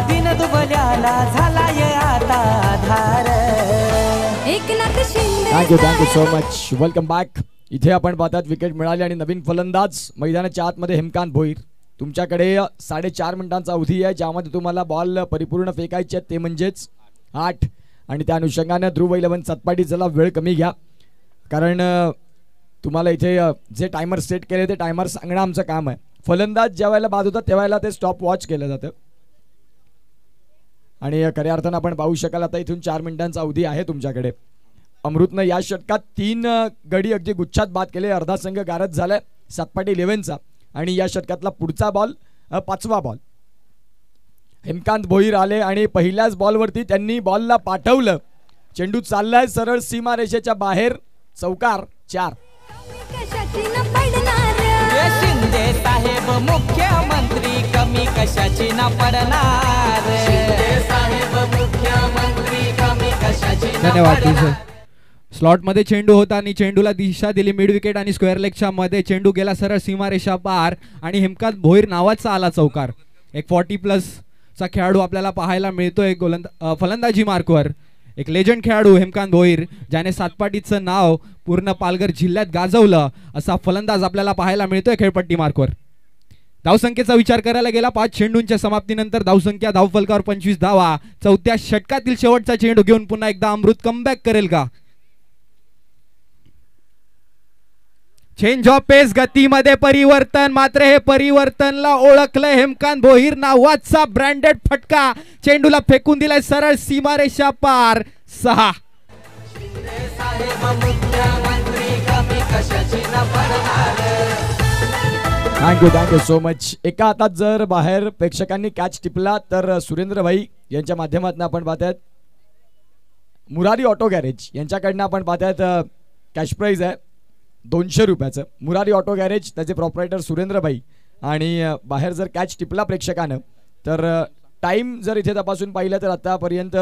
दिन दुबल्याला झालाय आता धार. Eknath Shinde. Thank you so much. Welcome back. इथे आपण पाहतात विकेट मिळाली आणि नवीन फलंदाज मैदानाच्या आतमध्ये हेमकांत भोईर. तुमच्याकडे 4.5 मिनिटांचा अवधी आहे, ज्यामध्ये तुम्हाला बॉल परिपूर्ण फेकायचे आहेत, ते म्हणजेच 8. आणि त्या अनुषंगाने ध्रुव 11 सतपाटी चला वेळ कमी घ्या, कारण तुम्हाला इथे जे टायमर सेट केले ते टायमर सांगणं आमचं काम आहे. फलंदाज ज्या वेळेला बाद होतात त्यावेळेला ते स्टॉप वॉच केलं जातं आणि खऱ्या अर्थानं आपण पाहू शकाल आता इथून 4 मिनिटांचा अवधी आहे तुमच्याकडे. अमृतनं या षटकात 3 गडी अगदी गुच्छात बाद केले. अर्धा संघ गारद झालाय 7-11चा आणि या षटकातला पुढचा बॉल 5वा बॉल. हेमकांत भोईर आले आणि पहिल्याच बॉलवरती त्यांनी बॉलला पाठवलं. चेंडू चाललाय सरळ सीमा रेषेच्या बाहेर. चौकार 4. शिंदे साहेब मुख्यमंत्री, कमी कशाची ना पडणार. शिंदे साहेब मुख्यमंत्री, कमी कशाची ना धन्यवाद. पडणार. स्लॉट मध्ये चेंडू होता आणि चेंडूला दिशा दिली मिड विकेट आणि स्क्वेअर लेगच्या मध्ये. चेंडू गेला सरळ सीमारेषा पार आणि हेमकांत भोईर नावाचा आला चौकार. एक 40+ चा खेळाडू आपल्याला पाहायला मिळतोय फलंदाजी मार्कवर. एक लेजंड खेळाडू हेमकांत भोईर, ज्याने सातपाटीचं नाव पूर्ण पालघर जिल्ह्यात गाजवलं, असा फलंदाज आपल्याला पाहायला मिळतोय खेळपट्टी मार्कवर. धावसंख्येचा विचार करायला गेला 5 चेंडूंच्या समाप्तीनंतर धावसंख्या धावफलकावर 25 धावा. चौथ्या षटकातील शेवटचा चेंडू घेऊन पुन्हा एकदा अमृत कमबॅक करेल का? चेंज ऑफ पेस, गतीमध्ये परिवर्तन. मात्र हे परिवर्तनला ओळखलंय हेमकांत भोईर नावाचा ब्रँडेड फटका. चेंडूला फेकून दिलाय सरळ सीमारेषा पार. 6. Thank you so much. एका हातात जर बाहेर प्रेक्षकांनी कॅच टिपला तर सुरेंद्र भाई यांच्या माध्यमातून आपण पाहतायत मुरारी ऑटो गॅरेज यांच्याकडनं आपण पाहतायत कॅश प्राईज आहे 200 रुपयाचं. मुरारी ऑटो गॅरेज, त्याचे प्रॉपरायटर सुरेंद्र भाई. आणि बाहेर जर कॅच टिपला प्रेक्षकानं तर टाइम जर इथे तपासून पाहिलं तर आतापर्यंत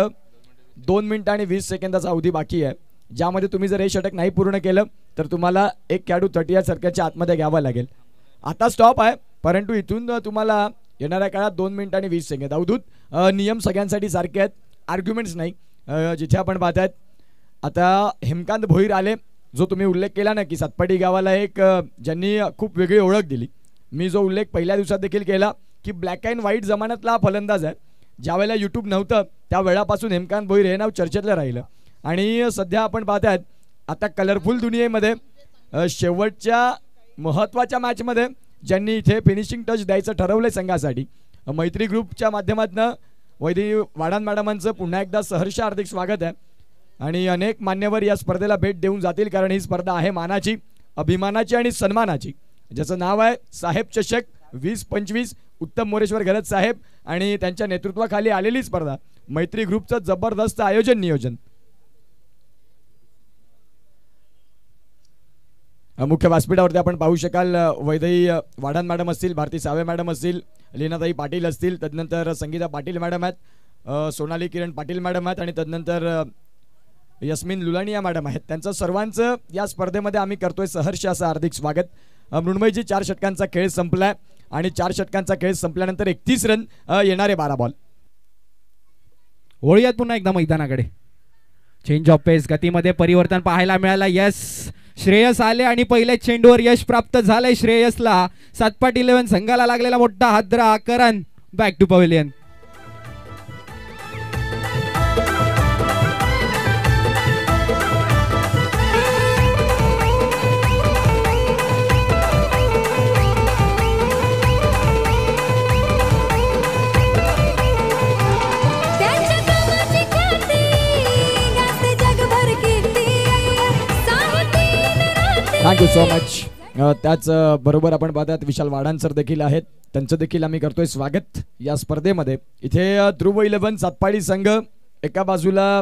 2 मिनिटं आणि 20 सेकंदाचा अवधी बाकी आहे, ज्यामध्ये तुम्ही जर हे षटक नाही पूर्ण केलं तर तुम्हाला एक खेळाडू 30 सर्कलच्या आतमध्ये घ्यावा लागेल. आता स्टॉप आहे, परंतु इथून तुम्हाला येणाऱ्या काळात 2 मिनिटं आणि 20 सेकंद. अवधूत, नियम सगळ्यांसाठी सारखे आहेत, आर्ग्युमेंट्स नाही. जिथे आपण पाहतायत आता हेमकांत भोईर आले, जो तुम्ही उल्लेख केला ना की सातपाटी गावाला एक ज्यांनी खूप वेगळी ओळख दिली. मी जो उल्लेख पहिल्या दिवसात देखील केला की ब्लॅक अँड व्हाईट जमान्यातला हा फलंदाज आहे. ज्यावेळेला यूट्यूब नव्हतं त्या वेळापासून हेमकांत भोईर हे नाव चर्चेतलं राहिलं. आणि सध्या आपण पाहतायत आता कलरफुल दुनियेमध्ये शेवटच्या महत्त्वाच्या मॅचमध्ये ज्यांनी इथे फिनिशिंग टच द्यायचं ठरवलं संघासाठी, मैत्री ग्रुपच्या माध्यमातून वैदेही वाडान मॅडमांचं पुन्हा एकदा सहर्ष हार्दिक स्वागत आहे. आणि अनेक मान्यवर या स्पर्धेला भेट देऊन जातील, कारण ही स्पर्धा आहे मानाची, अभिमानाची आणि सन्मानाची, ज्याचं नाव आहे साहेब चषक 2025. उत्तम मोरेश्वर घरत साहेब आणि त्यांच्या नेतृत्वाखाली आलेली स्पर्धा, मैत्री ग्रुपचं जबरदस्त आयोजन नियोजन. मुख्य व्यासपीठावरती आपण पाहू शकाल वैदेही वाडान मॅडम असतील, भारती सावे मॅडम असतील, लीनाताई पाटील असतील, तदनंतर संगीता पाटील मॅडम आहेत, सोनाली किरण पाटील मॅडम आहेत आणि तदनंतर यस्मिन लुलानिया मॅडम आहेत. त्यांचं सर्वांचं या स्पर्धेमध्ये आम्ही करतोय सहर्ष असं हार्दिक स्वागत. मृण्मयजी 4 षटकांचा खेळ संपलाय आणि 4 षटकांचा खेळ संपल्यानंतर 31 रन, येणारे 12 बॉल. वळूयात पुन्हा एकदा मैदानाकडे. चेंज ऑफ पेस, गतीमध्ये परिवर्तन पाहायला मिळाला. यस, श्रेयस आले आणि पहिल्या चेंडूवर यश प्राप्त झालंय श्रेयसला. सातपाटी 11 संघाला लागलेला मोठा हादरा. Karan back to pavilion. Thank you so much. त्याच बरोबर आपण पाहतात विशाल वाडान सर देखील आहेत, त्यांचं देखील आम्ही करतोय स्वागत या स्पर्धेमध्ये. इथे ध्रुव 11 सातपाडी संघ एका बाजूला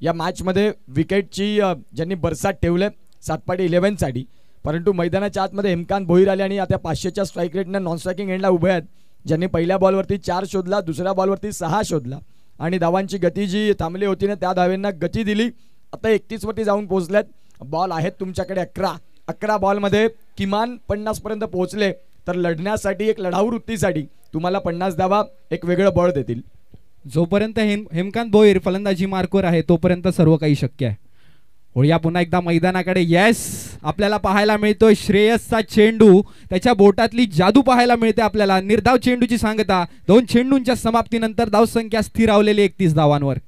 या मॅचमध्ये विकेटची ज्यांनी बरसात ठेवले सातपाडी 11 साठी, परंतु मैदानाच्या आतमध्ये हेमकांत भोईर आले आणि आता 500च्या स्ट्राईक रेटनं नॉन स्ट्रायकिंग एंडला उभे आहेत, ज्यांनी पहिल्या बॉलवरती 4 शोधला, दुसऱ्या बॉलवरती 6 शोधला आणि धावांची गती जी थांबली होती ना त्या धावांना गती दिली. आता 31 वरती जाऊन पोहोचल्यात. बॉल आहेत तुमच्याकडे 11 बॉलमध्ये किमान 50 पर्यंत पोहोचले तर लढण्यासाठी, एक लढाऊ वृत्तीसाठी तुम्हाला 50 धावा एक वेगळं बळ देतील. जोपर्यंत हेमकांत भोईर फलंदाजी मार्कवर आहे तोपर्यंत सर्व काही शक्य आहे. होळ्या पुन्हा एकदा मैदानाकडे. येस, आपल्याला पाहायला मिळतोय श्रेयसचा चेंडू, त्याच्या बोटातली जादू पाहायला मिळते आपल्याला. निर्धाव चेंडूची सांगता. 2 चेंडूंच्या समाप्तीनंतर धावसंख्या स्थिरावलेली 31 धावांवर.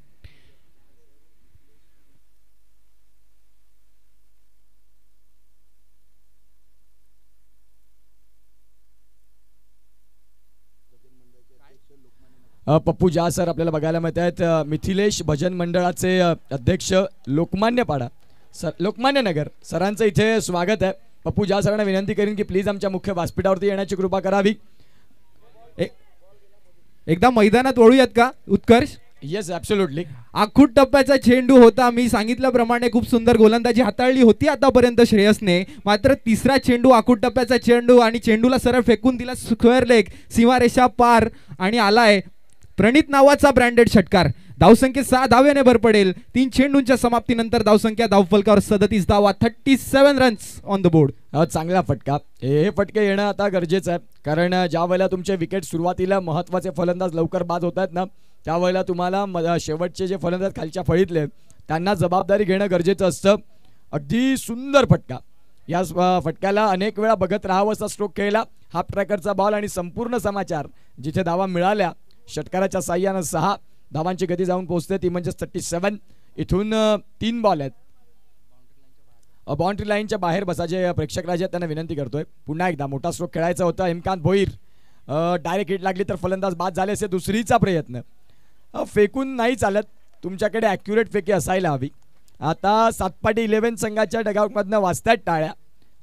पप्पू झा सर आपल्याला बघायला मिळत आहेत. मिथिलेश भजन मंडळाचे अध्यक्ष लोकमान्यपाडा सर, लोकमान्य नगर सरांचं इथे स्वागत आहे. पप्पू झा सरांना विनंती करीन की प्लीज आमच्या मुख्य व्यासपीठावरती येण्याची कृपा करावी. एकदा मैदानात वळूयात का उत्कर्ष? Yes, absolutely. आखूट टप्प्याचा चेंडू होता. मी सांगितल्याप्रमाणे खूप सुंदर गोलंदाजी हाताळली होती आतापर्यंत श्रेयसने. मात्र तिसरा चेंडू आखूट टप्प्याचा चेंडू आणि चेंडूला सरळ फेकून दिला स्क्वेअर लेग, सीमारेषा पार आणि आलाय प्रणित नावाचा ब्रँडेड षटकार. धावसंख्येत 6 धाव्याने भर पडेल. 3 चेंडूंच्या समाप्तीनंतर धावसंख्या धावफलकावर 37 धावा, 37 रन्स ऑन द बोर्ड. चांगला फटका. हे फटके येणं आता गरजेचं आहे, कारण ज्या वेळेला तुमचे विकेट सुरुवातीला महत्त्वाचे फलंदाज लवकर बाद होत आहेत ना त्यावेळेला तुम्हाला शेवटचे जे फलंदाज खालच्या फळीतले त्यांना जबाबदारी घेणं गरजेचं असतं. अगदी सुंदर फटका, या फटक्याला अनेक वेळा बघत राहावं असा स्ट्रोक खेळला. हाफ ट्रॅकरचा बॉल आणि संपूर्ण समाचार. जिथे धावा मिळाल्या षटकाराच्या साह्यानं 6 धावांची गती जाऊन पोहोचते ती म्हणजे 37. इथून 3 बॉल आहेत. बाउंड्री लाईनच्या बाहेर बसा. जे प्रेक्षक राजे आहेत त्यांना विनंती करतोय पुन्हा एकदा मोठा स्ट्रोक खेळायचा होता. हेमकांत भोईर डायरेक्ट हिट लागली तर फलंदाज बाद झाले असे दुसरीचा प्रयत्न. फेकून नाही चालत, तुमच्याकडे ॲक्युरेट फेकी असायला हवी. आता सातपाटी 11 संघाच्या डगआउटमधनं वाजतायत टाळ्या.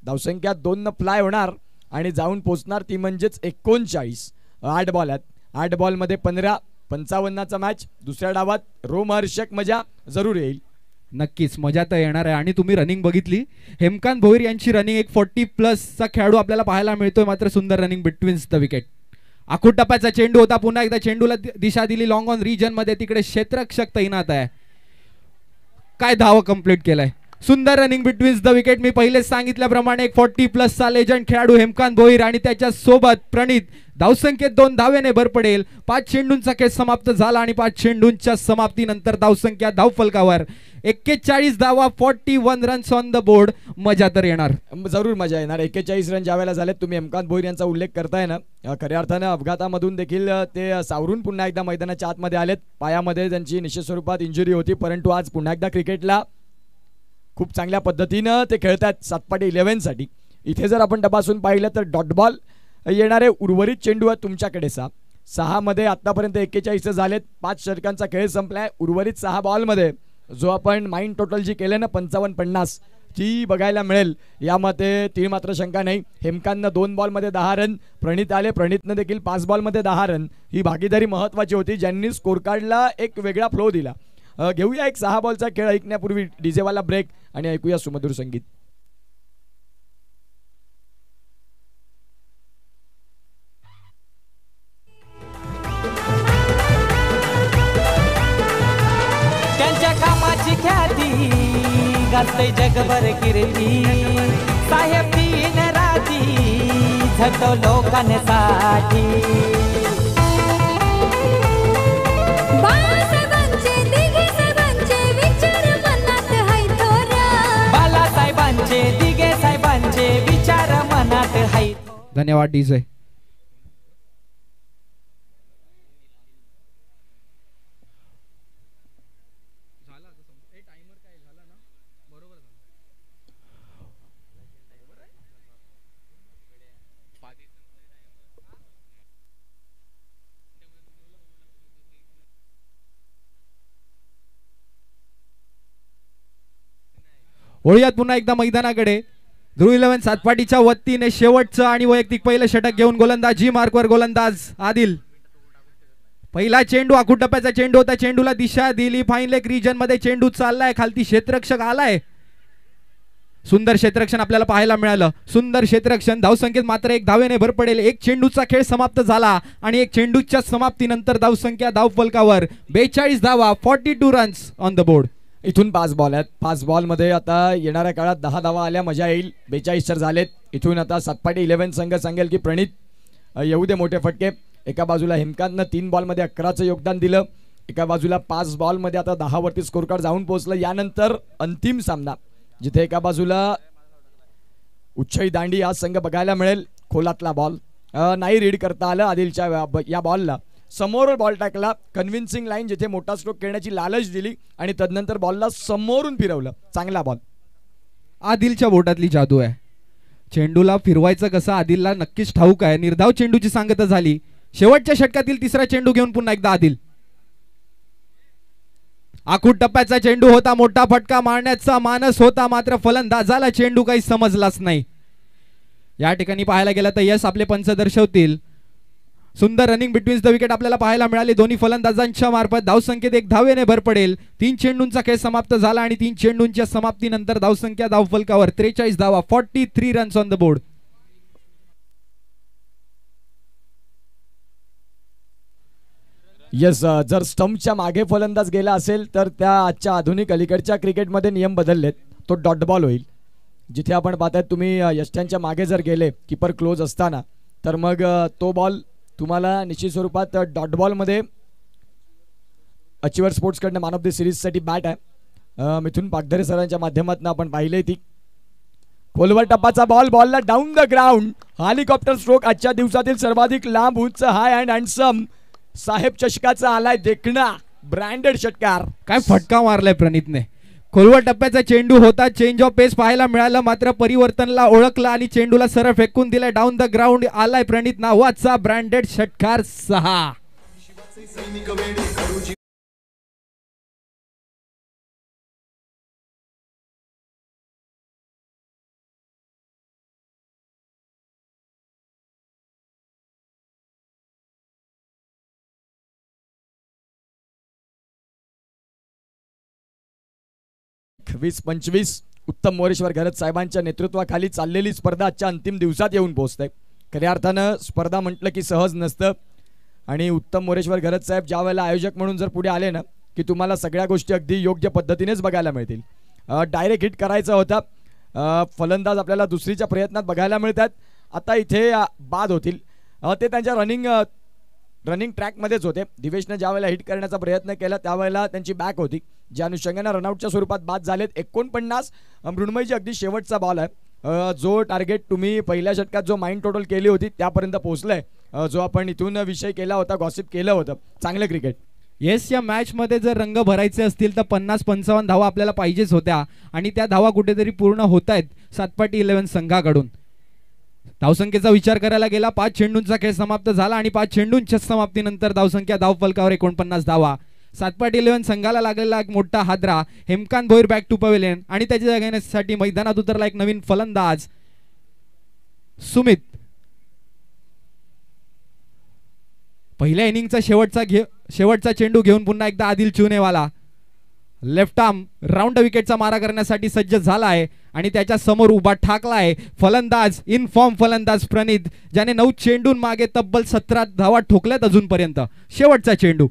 धावसंख्या 2 फ्लाय होणार आणि जाऊन पोचणार ती म्हणजेच 39. 8 बॉल आहेत. 8 बॉलमध्ये 15. 55चा मॅच. दुसऱ्या डावात रोमहर्षक मजा जरूर येईल. नक्कीच मजा तर येणार आहे. आणि तुम्ही रनिंग बघितली, हेमकांत भोईर यांची रनिंग एक 40+ खेळाडू आपल्याला पाहायला मिळतोय. मात्र सुंदर रनिंग बिटवीन्स द विकेट. आखूड टप्प्याचा चेंडू होता. पुन्हा एकदा चेंडूला दिशा दिली लॉंग ऑन रिजन मध्ये. तिकडे क्षेत्ररक्षक तैनात आहे. काय धाव कंप्लीट केलाय. सुंदर रनिंग बिटवीन्स द विकेट. मी पहिलेच सांगितल्याप्रमाणे एक 40+ लेजंड खेळाडू हेमकांत भोईर आणि त्याच्या सोबत प्रणित. धावसंख्येत 2 धावेने भर पडेल. 5 चेंडूंचा खेळ समाप्त झाला आणि 5 चेंडूंच्या समाप्तीनंतर धावसंख्या धावफलकावर 41 धावा, 41 रन्स ऑन द बोर्ड. मजा तर येणार, जरूर मजा येणार. 41 रन ज्यावेळेला झालेत, तुम्ही हेमकांत भोईर यांचा उल्लेख करताय ना, खऱ्या अर्थानं अपघातामधून देखील ते सावरून पुन्हा एकदा मैदानाच्या आतमध्ये आलेत. पायामध्ये त्यांची निश्चित स्वरूपात इंजुरी होती, परंतु आज पुन्हा एकदा क्रिकेटला खूप चांगल्या पद्धतीनं ते खेळतात सातपाटी 11 साठी. इथे जर आपण तपासून पाहिलं तर डॉट बॉल येणारे उर्वरित चेंडू आहेत तुमच्याकडे 6 मध्ये आतापर्यंत 41 झालेत. 5 षटकांचा खेळ संपलाय. उर्वरित 6 बॉलमध्ये जो आपण माइंड टोटल जी केलं ना 55-50 ती बघायला मिळेल. यामध्ये तीळ मात्र शंका नाही. हेमकांतनं 2 बॉलमध्ये 10 रन, प्रणित आले, प्रणितनं देखील 5 बॉलमध्ये 10 रन. ही भागीदारी महत्वाची होती, ज्यांनी स्कोर कार्डला एक वेगळा फ्लो दिला. घेऊया एक 6 बॉलचा खेळ ऐकण्यापूर्वी डीजेवाला ब्रेक आणि ऐकूया सुमधुर संगीत. त्यांच्या कामाची ख्याती गाजते जगभर कीर्ती. साहेब दिन राती झटतो लोकांसाठी. बाळासाहेबांचे दिघे साहेबांचे विचार मनात हाय थोरा. बालासाहेबांचे दिघे साहेबांचे विचार मनात हाय. धन्यवाद डीजे. वळूयात पुन्हा एकदा मैदानाकडे. ध्रुव 11 सातपाटीच्या वतीने शेवटचं आणि वैयक्तिक पहिलं षटक घेऊन गोलंदाजी मार्कवर गोलंदाज आदिल. पहिला चेंडू आखूड टप्प्याचा चेंडू होता. चेंडूला दिशा दिली फाईन लेग रिजन मध्ये. चेंडू चाललाय खालती. क्षेत्ररक्षक आलाय. सुंदर क्षेत्ररक्षण आपल्याला पाहायला मिळालं. सुंदर क्षेत्ररक्षण. धावसंख्येत मात्र 1 धावेने भर पडेल. 1 चेंडूचा खेळ समाप्त झाला आणि 1 चेंडूच्या समाप्तीनंतर धावसंख्या धावफलकावर 42 धावा, 42 रन्स ऑन द बोर्ड. इथून 5 बॉल आहेत. 5 बॉलमध्ये आता येणाऱ्या काळात 10 धावा आल्या मजा येईल. 42 तर झालेत. इथून आता सातपाटी 11 संघ सांगेल की प्रणित येऊ दे मोठे फटके. एका बाजूला हेमकांतनं 3 बॉलमध्ये 11चं योगदान दिलं. एका बाजूला 5 बॉलमध्ये आता 10 वरती स्कोर कार्ड जाऊन पोहोचलं. यानंतर अंतिम सामना जिथे एका बाजूला उच्छई दांडी हा संघ बघायला मिळेल. खोलातला बॉल नाही रीड करता आलं आदिलच्या या बॉलला. समोर बॉल टाकला. कन्व्हिन्सिंग लाईन जिथे मोठा स्ट्रोक खेळण्याची लालच दिली आणि तदनंतर बॉलला समोरून फिरवलं. चांगला बॉल. आदिलच्या बोटातली जादू आहे. चेंडूला फिरवायचं कसं आदिलला नक्कीच ठाऊक आहे. निर्धाव चेंडूची सांगता झाली. शेवटच्या षटकातील 3रा चेंडू घेऊन पुन्हा एकदा आदिल. आखूड टप्प्याचा चेंडू होता. मोठा फटका मारण्याचा मानस होता, मात्र फलंदाजाला चेंडू काही समजलाच नाही. या ठिकाणी पाहायला गेलं तर यस आपले पंच दर्शवतील. सुंदर रनिंग बिटवीन्स द विकेट आपल्याला पाहायला मिळाले. दोन्ही फलंदाजांच्या मार्फत धावसंख्येत 1 धावेने भर पडेल. 3 चेंडूंचा खेळ समाप्त झाला आणि 3 चेंडूंच्या समाप्तीनंतर धावसंख्या धावफलकावर 43 धावा, 43 runs on the board. Yes जर स्टंपच्या मागे फलंदाज गेला असेल तर त्या आजच्या आधुनिक अलीकडच्या क्रिकेटमध्ये नियम बदललेत. तो डॉट बॉल होईल. जिथे आपण पाहताय तुम्ही यष्ट्यांच्या मागे जर गेले कीपर क्लोज असताना तर मग तो बॉल तुम्हाला निश्चित स्वरूपात डॉट बॉलमध्ये अचिवर स्पोर्ट्स कडनं मॅन ऑफ द सिरीज साठी बॅट आहे मिथुन पागधरे सरांच्या माध्यमातून आपण पाहिली ती खोलवर टप्पाचा बॉलला down the ground helicopter stroke आजच्या दिवसातील सर्वाधिक लांब उंच हाय अँड हँडसम साहेब चषकाचा आलाय देखणा ब्रँडेड षटकार. काय फटका मारलाय प्रणितने. खोलवर टप्प्याचा चेंडू होता चेंज ऑफ पेस पाहायला मिळालं मात्र परिवर्तनला ओळखला आणि चेंडूला सरळ फेकून दिलाय डाऊन द ग्राउंड आलाय प्रणित नावाचा ब्रँडेड षटकार 6. वीस 25 उत्तम मोरेश्वर घरत साहेबांच्या नेतृत्वाखाली चाललेली स्पर्धा आजच्या अंतिम दिवसात येऊन पोहोचते. खऱ्या अर्थानं स्पर्धा म्हटलं की सहज नसतं आणि उत्तम मोरेश्वर घरत साहेब ज्या वेळेला आयोजक म्हणून जर पुढे आले ना की तुम्हाला सगळ्या गोष्टी अगदी योग्य पद्धतीनेच बघायला मिळतील. डायरेक्ट हिट करायचा होता फलंदाज आपल्याला दुसरीच्या प्रयत्नात बघायला मिळतात. आता इथे बाद होतील ते त्यांच्या रनिंग ट्रॅकमध्येच होते. दिवेशने ज्या वेळेला हिट करण्याचा प्रयत्न केला त्यावेळेला त्यांची बॅक होती ज्या अनुषंगाने रनआउटच्या स्वरूपात बाद झालेत. 49 मृण्मयजी अगदी शेवटचा बॉल आहे जो टार्गेट तुम्ही पहिल्या षटकात जो माइंड टोटल केली होती त्यापर्यंत पोहोचलाय जो आपण इथून विषय केला होता गॉसिप केलं होतं. चांगलं क्रिकेट. येस या मॅच मध्ये जर रंग भरायचे असतील तर 50-55 धावा आपल्याला पाहिजेच होत्या आणि त्या धावा कुठेतरी पूर्ण होत आहेत सातपाटी 11 संघाकडून. धावसंख्येचा विचार करायला गेला 5 चेंडूंचा खेळ समाप्त झाला आणि 5 चेंडूंच्या समाप्तीनंतर धावसंख्या धावफलकावर 49 धावा. सातपाटी 11 संघाला लागलेला एक मोठा हादरा. Hemkant Bhoir back to pavilion आणि त्याच्या जागेसाठी मैदानात उतरला एक नवीन फलंदाज सुमित. पहिल्या इनिंगचा शेवटचा चेंडू घेऊन पुन्हा एकदा आदिल चुनेवाला लेफ्ट आर्म राऊंड विकेटचा मारा करण्यासाठी सज्ज झाला आहे आणि त्याच्या समोर उभा ठाकलाय फलंदाज इन फॉर्म फलंदाज प्रणित ज्याने 9 चेंडून मागे तब्बल 17 धावा ठोकल्यात अजूनपर्यंत. शेवटचा चेंडू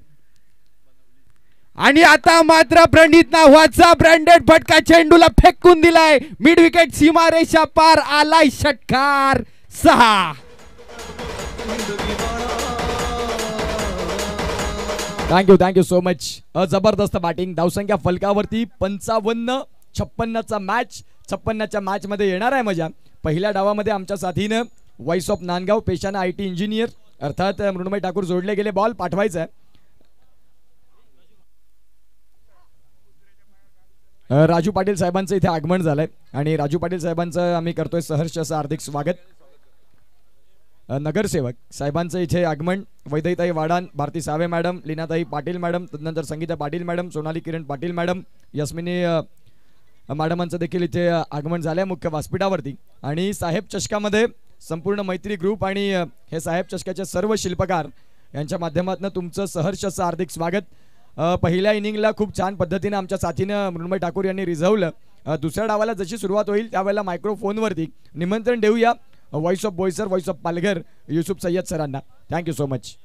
आणि आता मात्र प्रणित नावाचा ब्रँडेड फटका चेंडूला फेकून दिलाय मिड विकेट सीमारेषा पार आलाय षटकार 6. Thank you so much. जबरदस्त बॅटिंग. धावसंख्या फलकावरती 55-56चा मॅच. 56च्या मॅच मध्ये येणार आहे मजा. पहिल्या डावामध्ये आमच्या साथीनं वॉइस ऑफ नांदगाव पेशानं IT इंजिनियर अर्थात मृण्मय ठाकूर जोडले गेले. बॉल पाठवायचा आहे राजू पाटील साहेबांचं इथे आगमन झालंय आणि राजू पाटील साहेबांचं आम्ही करतोय सहर्ष असं हार्दिक स्वागत. नगरसेवक साहेबांचं इथे आगमन. वैदईताई वाडान, भारती सावे मॅडम, लीनाताई पाटील मॅडम, तदनंतर संगीता पाटील मॅडम, सोनाली किरण पाटील मॅडम, यस्मिनी मॅडमांचं देखील इथे आगमन झालंय मुख्य व्यासपीठावरती. आणि साहेब चषकामध्ये संपूर्ण मैत्री ग्रुप आणि हे साहेब चषकाचे सर्व शिल्पकार यांच्या माध्यमातून तुमचं सहर्ष असं हार्दिक स्वागत. पहिल्या इनिंगला खूप छान पद्धतीने आमच्या साथीनं मृण्मय ठाकूर यांनी रिझवलं. दुसऱ्या डावाला जशी सुरुवात होईल त्यावेळेला मायक्रोफोनवरती निमंत्रण देऊया voice of Boisar, voice of Palghar Yusuf Sayyed सरांना. Thank you so much.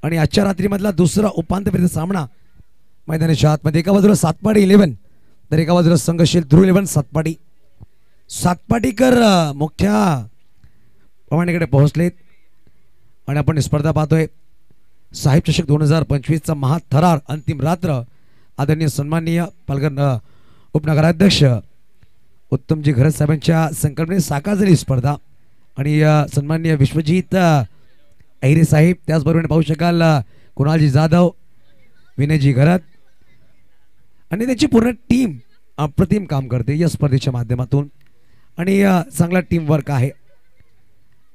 आणि आजच्या रात्रीमधला दुसरा उपांत्यपूर्व सामना मैदानाच्या आतमध्ये. एका बाजूला सातपाडी 11 तर एका बाजूला संघशील ध्रुव 11 सातपाडी. सातपाटीकर मोठ्या प्रमाणाकडे पोहोचलेत आणि आपण स्पर्धा पाहतोय. साहेब चषक 2025चा महाथरार अंतिम रात्र. आदरणीय सन्माननीय पालघर उपनगराध्यक्ष उत्तमजी घरत साहेबांच्या संकल्पनेत साकार झाली स्पर्धा आणि सन्माननीय विश्वजित अहिरे साहेब, त्याचबरोबर पाहू शकाल कुणालजी जाधव, विनयजी घरत आणि त्यांची पूर्ण टीम अप्रतिम काम करते या स्पर्धेच्या माध्यमातून आणि चांगला टीम वर्क आहे.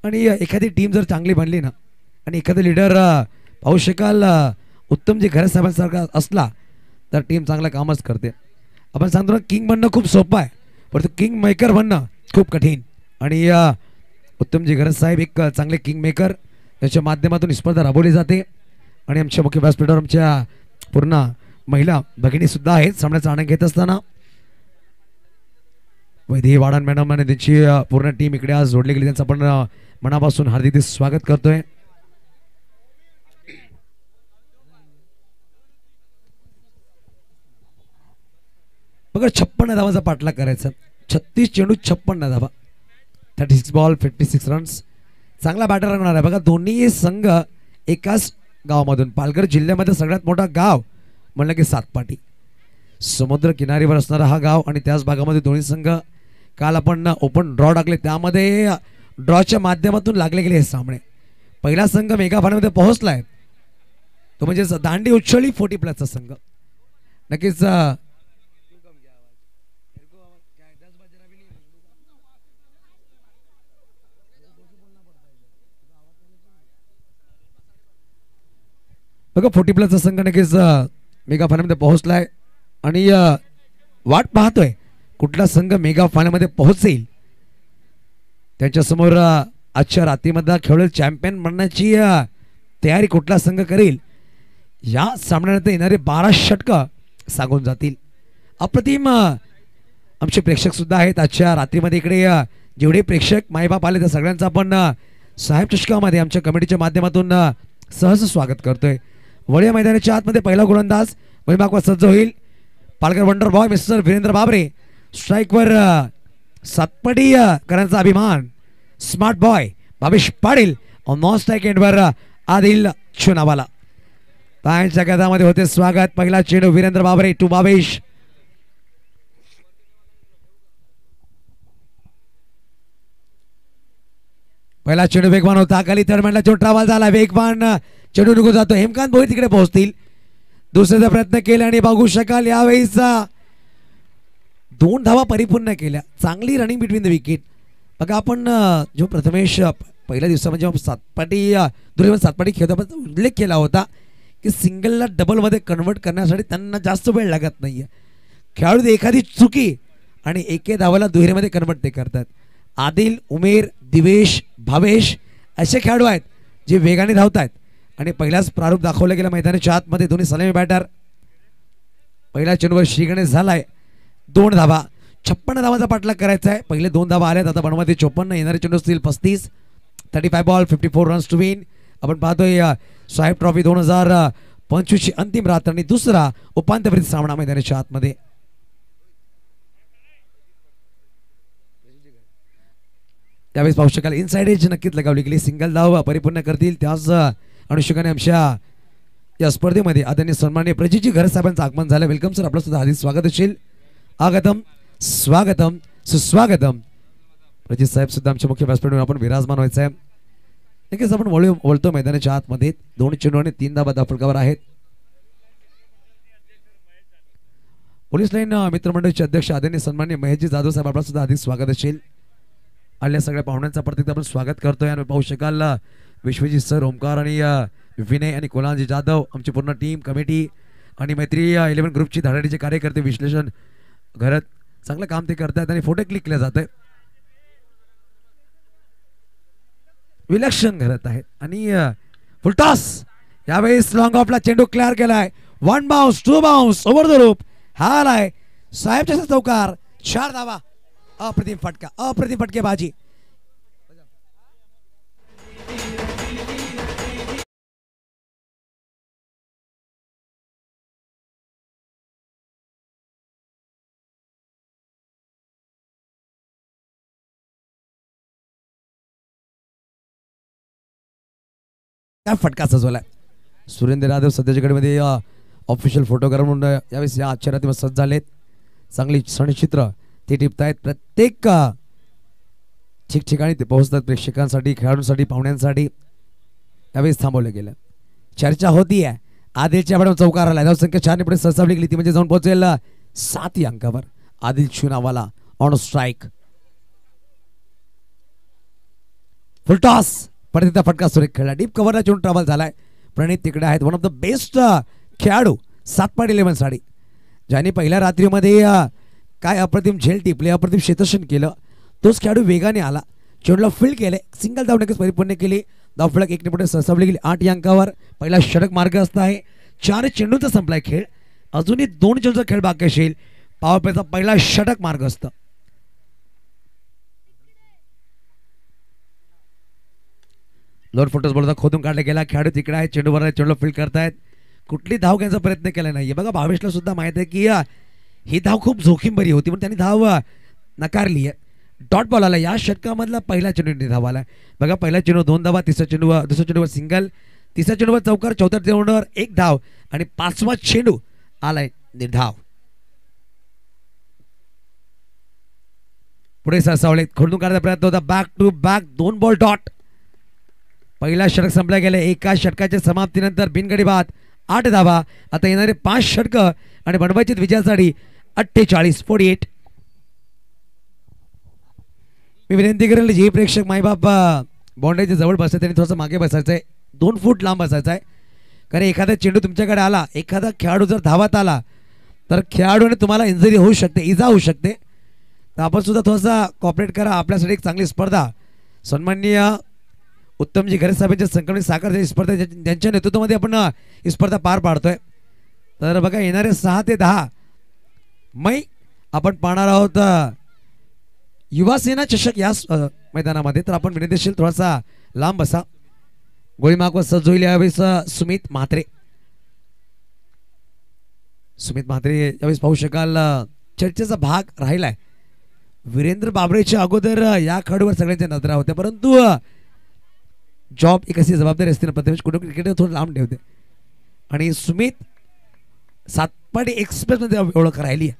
आणि एखादी टीम जर चांगली बनली ना आणि एखादा लीडर पाहू शकाल उत्तमजी घरत साहेबांसारखा असला तर टीम चांगलं कामच करते. आपण सांगतो ना किंग बनणं खूप सोपं आहे, परंतु किंग मेकर बनणं खूप कठीण. आणि उत्तमजी घरत साहेब एक चांगले किंग मेकर, याच्या माध्यमातून स्पर्धा राबवली जाते आणि आमच्या मुख्य व्यासपीठावर आमच्या पूर्ण महिला भगिनी सुद्धा आहेत सामन्याचा आनंद घेत असताना. वैदेही वाडण मॅडम आणि त्यांची पूर्ण टीम इकडे आज जोडली गेली, त्यांचं आपण मनापासून हार्दिक स्वागत करतोय. बघा 56 धावाचा पाठलाग करायचा. 36 चेंडू 56 धावा, 36 बॉल 56 रन्स. चांगला बॅटर लागणार आहे. बघा दोन्ही संघ एकाच गावामधून, पालघर जिल्ह्यामध्ये सगळ्यात मोठा गाव म्हणलं की सातपाटी, समुद्र किनारीवर असणारा हा गाव आणि त्याच भागामध्ये दोन्ही संघ. काल आपण ओपन ड्रॉ टाकले, त्यामध्ये ड्रॉच्या माध्यमातून लागले गेले हे सामने. पहिला संघ मेगा फायनलमध्ये पोहोचलाय तो म्हणजे दांडी उच्छळी 40+ संघ. नक्कीच बघा 40+ संघ नक्कीच मेगा फायनलमध्ये पोहोचलाय आणि वाट पाहतोय कुठला संघ मेगा फायनलमध्ये पोहोचेल. त्यांच्यासमोर आजच्या रात्रीमध्ये खेळ चॅम्पियन बनण्याची तयारी कुठला संघ करेल. या सामन्यानंतर येणारे 12 षटकं सांगून जातील. अप्रतिम आमचे प्रेक्षक सुद्धा आहेत आजच्या रात्रीमध्ये. इकडे जेवढे प्रेक्षक मायबाप आले त्या सगळ्यांचं आपण साहेब चषकामध्ये आमच्या कमिटीच्या माध्यमातून सहज स्वागत करतोय. वळिया मैदानाच्या आतमध्ये पहिला गोलंदाज वैमाकवा सज्ज होईल. Palghar wonder boy mister Virendra Babre. स्ट्राईकवर सातपाटी करांचा अभिमान smart boy Bhavesh Patil. Non strike एंडवर आदिल चुनावाला. त्यांच्या गदामध्ये होते स्वागत. पहिला चेंडू वीरेंद्र बाबरे टू भावेश. पहिला चेंडू वेगवान होता, खाली थर्डमॅनला चेंडू ट्रॅव्हल झाला, वेगवान चेंडू निघून जातो. हेमकांत भोईर तिकडे पोहोचतील. दुसऱ्याचा प्रयत्न केला आणि बघू शकाल यावेळेस 2 धावा परिपूर्ण केल्या. चांगली रनिंग बिटवीन द विकेट. बघा आपण जो प्रथमेश पहिल्या दिवसामध्ये जेव्हा सातपाटी खेळतो आपण उल्लेख केला होता की सिंगलला डबलमध्ये कन्वर्ट करण्यासाठी त्यांना जास्त वेळ लागत नाहीये. खेळाडू एखादी चुकी आणि एके धावाला दुहेरीमध्ये कन्वर्ट ते करतात. आदिल, उमेर, दिवेश, भावेश असे खेळाडू आहेत जे वेगाने धावतात आणि पहिलाच प्रारूप दाखवलं गेलं मैदानाच्या आतमध्ये. दोन्ही सलामी बॅटर. पहिला चेंडूवर श्रीगणेश झालाय. 2 धावा. 56 धावाचा पाठलाग करायचा आहे. पहिले 2 धावा आल्यात, आता बनवते 54. येणारे चेंडू असतील 35. 35 बॉल 54 रन्स टू विन. आपण पाहतोय साहेब ट्रॉफी 2025 अंतिम रात्र आणि दुसरा उपांत्यपूर्व सामना मैदानाच्या आतमध्ये. त्यावेळेस पाहू शकाल इनसाइड एज नक्कीच लगावली गेली. सिंगल धाव परिपूर्ण करतील. त्याच अनुषंगाने आमच्या या स्पर्धेमध्ये आदरणीय सन्माननीय प्रजितजी घरत साहेबांचं आगमन झालं. वेलकम सर, आपलं सुद्धा हार्दिक स्वागत असेल. आगतम स्वागतम सुस्वागतम. प्रजित साहेब सुद्धा आमच्या मुख्य व्यासपीठावर आपण विराजमान व्हायचं आहे. नक्कीच आपण वळतो मैदानाच्या आतमध्ये. 2 चेंडू आणि 3 धावा दाफलकावर आहेत. पोलीस लाईन मित्रमंडळाचे अध्यक्ष आदरणीय सन्माननीय महेशजी जाधव साहेब, आपलं सुद्धा हार्दिक स्वागत असेल. आलेल्या सगळ्या पाहुण्यांचा प्रत्येक आपण स्वागत करतोय. आणि पाहू शकाल विश्वजित सर, ओमकार आणि विनय आणि कोलांजी जाधव, आमची पूर्ण टीम कमिटी आणि मैत्री 11 ग्रुपची धडाडीचे कार्यकर्ते, विश्लेषण घरत चांगलं काम ते करतायत आणि फोटो क्लिक केले जात आहे. विलक्षण घरत आहेत आणि फुलटॉस यावेळेस लॉंग ऑफला चेंडू क्लिअर केलाय. 1 बाउन्स 2 बाउन्स ओव्हर द रूप. हा आलाय साहेबच्या चौकार. 4 धावा. अप्रतिम फटका, अप्रतिम फटकेबाजी. काय फटका सजवलाय. सुरेंद्र यादव सध्याच्या घडीमध्ये ऑफिशियल फोटोग्राफर म्हणून यावेळेस या आश्चर्यात सज्ज झालेत. चांगली सणचित्र ते टिपतायत. प्रत्येक ठिकठिकाणी ते पोहोचतात. प्रेक्षकांसाठी, खेळाडूंसाठी, पाहुण्यांसाठी यावेळेस थांबवलं गेलं. चर्चा होती आहे आदिलच्या आपण चौकार आला. धावसंख्या 4 ने पुढे सरसावली गेली ती म्हणजे जाऊन पोहोचेल 7 अंकावर. Adil Chunawala on strike. Full toss पडतीचा फटका सुरेख खेळला. डीप कव्हरला चेंडू ट्रॅव्हल झालाय. प्रणित तिकडे आहेत. वन ऑफ द बेस्ट खेळाडू सातपाडी 11 साठी ज्यांनी पहिल्या रात्रीमध्ये काय अप्रतिम झेल टिपले, अप्रतिम क्षेत्ररक्षण केलं. तोच खेळाडू वेगाने आला. चेंडूला फील्ड केले. सिंगल धाव नक्कीच परिपूर्ण केली. धावफलक 1 ने पुढे सरसावली गेली. 8 अंकावर पहिला षटक मार्ग असता आहे. 4 चेंडूचा संपलाय खेळ. अजूनही 2 चेंडूचा खेळ बाकी असेल. पॉवर प्लेचा पहिला षटक मार्ग असतं. लोड फोटोज बोलता खोदून काढला गेला. खेळाडू तिकडे आहे. चेंडूवर चेंडूला फील्ड करतायत. कुठली धाव घ्यायचा प्रयत्न केला नाही. बघा भावेशला सुद्धा माहित आहे की ही धाव खूप जोखीम बरी होती पण त्यांनी धाव नकारली आहे. डॉट बॉल आला. या षटकामधला पहिला चेंडू धाव आला. बघा पहिला चेंडू 2 धावा, दुसऱ्या चेंडूवर सिंगल, तिसऱ्या चेंडूवर चौकार, चौथ्या चेंडूवर 1 धाव आणि 5वा चेंडू आलाय निर्धाव. पुढे सरसावले. खोडून काढण्याचा प्रयत्न होता. Back to back 2 ball dot. पहिला षटक संपला गेला. एका षटकाच्या समाप्तीनंतर बिनगडी बाद 8 धावा. आता येणारे 5 षटक आणि बनवायचे विजयासाठी 48-48. मी विनंती करेल जे प्रेक्षक मायबाप बाउंड्रीच्या जवळ बसले त्यांनी थोडंसं मागे बसायचं आहे. 2 फूट लांब बसायचं आहे. कारण एखादा चेंडू तुमच्याकडे आला, एखादा खेळाडू जर धावात आला तर खेळाडूने तुम्हाला इंजरी होऊ शकते, इजा होऊ शकते. तर आपण सुद्धा थोडासा कॉपरेट करा. आपल्यासाठी एक चांगली स्पर्धा सन्माननीय उत्तमजी घरे साहेबांच्या संकल्पनेत साकार स्पर्धा त्यांच्या नेतृत्वामध्ये आपण ही स्पर्धा पार पाडतोय. तर बघा येणारे 6 ते 10 मै आपण पाहणार आहोत युवासेना चषक या मैदानामध्ये. तर आपण विनंतीशील थोडासा लांब बसा. गोळी मागवा सज्ज होईल यावेळेस सुमित म्हात्रे. सुमित म्हात्रे यावेळेस पाहू शकाल चर्चेचा भाग राहिलाय. वीरेंद्र बाबरेच्या अगोदर या खेळाडूवर सगळ्यांच्या नजरा होत्या परंतु जॉब एक अशी जबाबदारी असते ना प्रत्येक कुठे क्रिकेट थोडं लांब ठेवते आणि सुमित सातपाडी एक्सप्रेस मध्ये ओळख राहिली आहे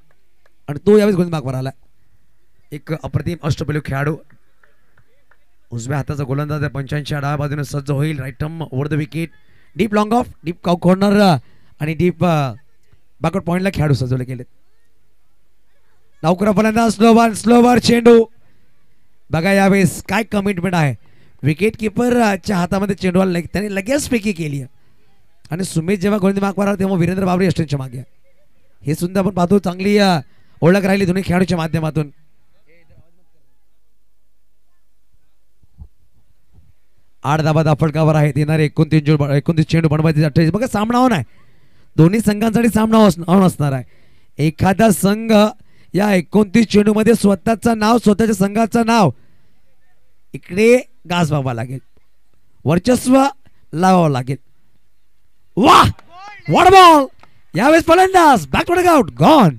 आणि तो यावेळेस गोलंदाबाजवर आला. एक अप्रतिम अष्टपैलू खेळाडू. उजव्या हाताचा गोलंदाज 85 डाव्या बाजूने सज्ज होईल. Right arm over the wicket. Deep long off, deep corner आणि डीप बॅकवर्ड पॉइंटला खेळाडू सजवले गेले. नावकरा फलंदाज स्लोवर चेंडू. बघा यावेळेस काय कमिटमेंट आहे. विकेट किपरच्या हातामध्ये चेंडूला त्याने लगेच फेकी केली आहे आणि सुमित जेव्हा गोलंदाज मागवर आला तेव्हा वीरेंद्र बाबरे यष्टींच्या मागे. हे सुद्धा आपण पाहतो चांगली ओळख राहिली दोन्ही खेळाडूच्या माध्यमातून. आठ धाबा फटकावर आहेत. येणारे 29 चेंडू बनवायचे 28. बघा सामना ऑन आहे. दोन्ही संघांसाठी सामना ऑन असणार आहे. एखादा संघ या 29 चेंडू मध्ये स्वतःचं नाव, स्वतःच्या संघाचं नाव इकडे गाजवावं लागेल, वर्चस्व लावावं लागेल. वाह व्हॉट बॉल. यावेळेस फलंदाज बॅक टू आउट गॉन.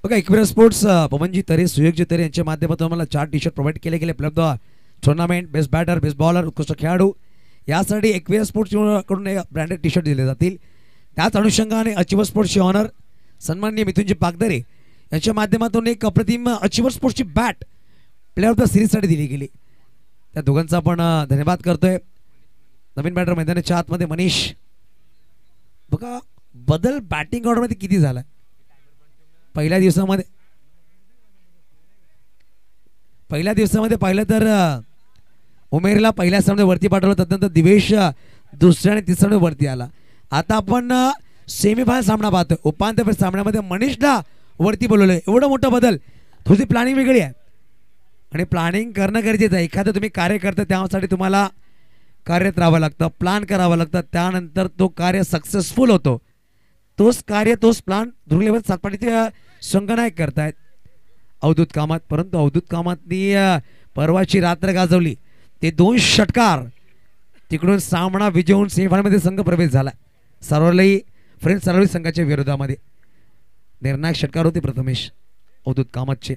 बघा एकविरा स्पोर्ट्स पवनजी तरे, सुयोगजी तरे यांच्या माध्यमातून आम्हाला 4 टी-शर्ट प्रोव्हाइड केले गेले उपलब्ध. Tournament best batter, best bowler, उत्कृष्ट खेळाडू यासाठी एकविरा स्पोर्ट्स कडून ब्रँडेड टी-शर्ट दिले जातील. त्याच अनुषंगाने अचिवर स्पोर्ट्सचे ऑनर सन्माननीय मिथुनजी पागदरे यांच्या माध्यमातून एक अप्रतिम अचिवर स्पोर्ट्सची बॅट प्लेअर ऑफ द सिरीजसाठी दिली गेली. त्या दोघांचा आपण धन्यवाद करतोय. नवीन बॅटर मैदानाच्या आतमध्ये मनीष. बघा बदल बॅटिंग ऑर्डरमध्ये किती झाला. पहिल्या दिवसामध्ये पाहिलं तर उमेरला पहिल्या सामन्यात वरती पाठवलं. त्यानंतर दिवेश दुसऱ्या आणि तिसऱ्या वरती आला. आता आपण सेमीफायनल सामना पाहतोय. उपांत्य सामन्यामध्ये मनीषला वरती बोलवलंय. एवढं मोठं बदल. थोडी प्लॅनिंग वेगळी आहे आणि प्लॅनिंग करणं गरजेचं आहे. एखादं तुम्ही कार्य करता त्यासाठी तुम्हाला कार्यरत राहावं लागतं, प्लॅन करावं लागतं. त्यानंतर तो कार्य सक्सेसफुल होतो. तोच कार्य तोच प्लॅन ध्रुव सातपाडीचे संघनायक करतायत अवधूत कामत. परंतु अवधूत कामतनी परवाची रात्र गाजवली. ते 2 षटकार तिकडून सामना विजवून सेमीफायनलमध्ये संघ प्रवेश झाला. सर्वलई फ्रेंच सरावी संघाच्या विरोधामध्ये निर्णायक षटकार होते प्रथमेश अवधूत कामतचे.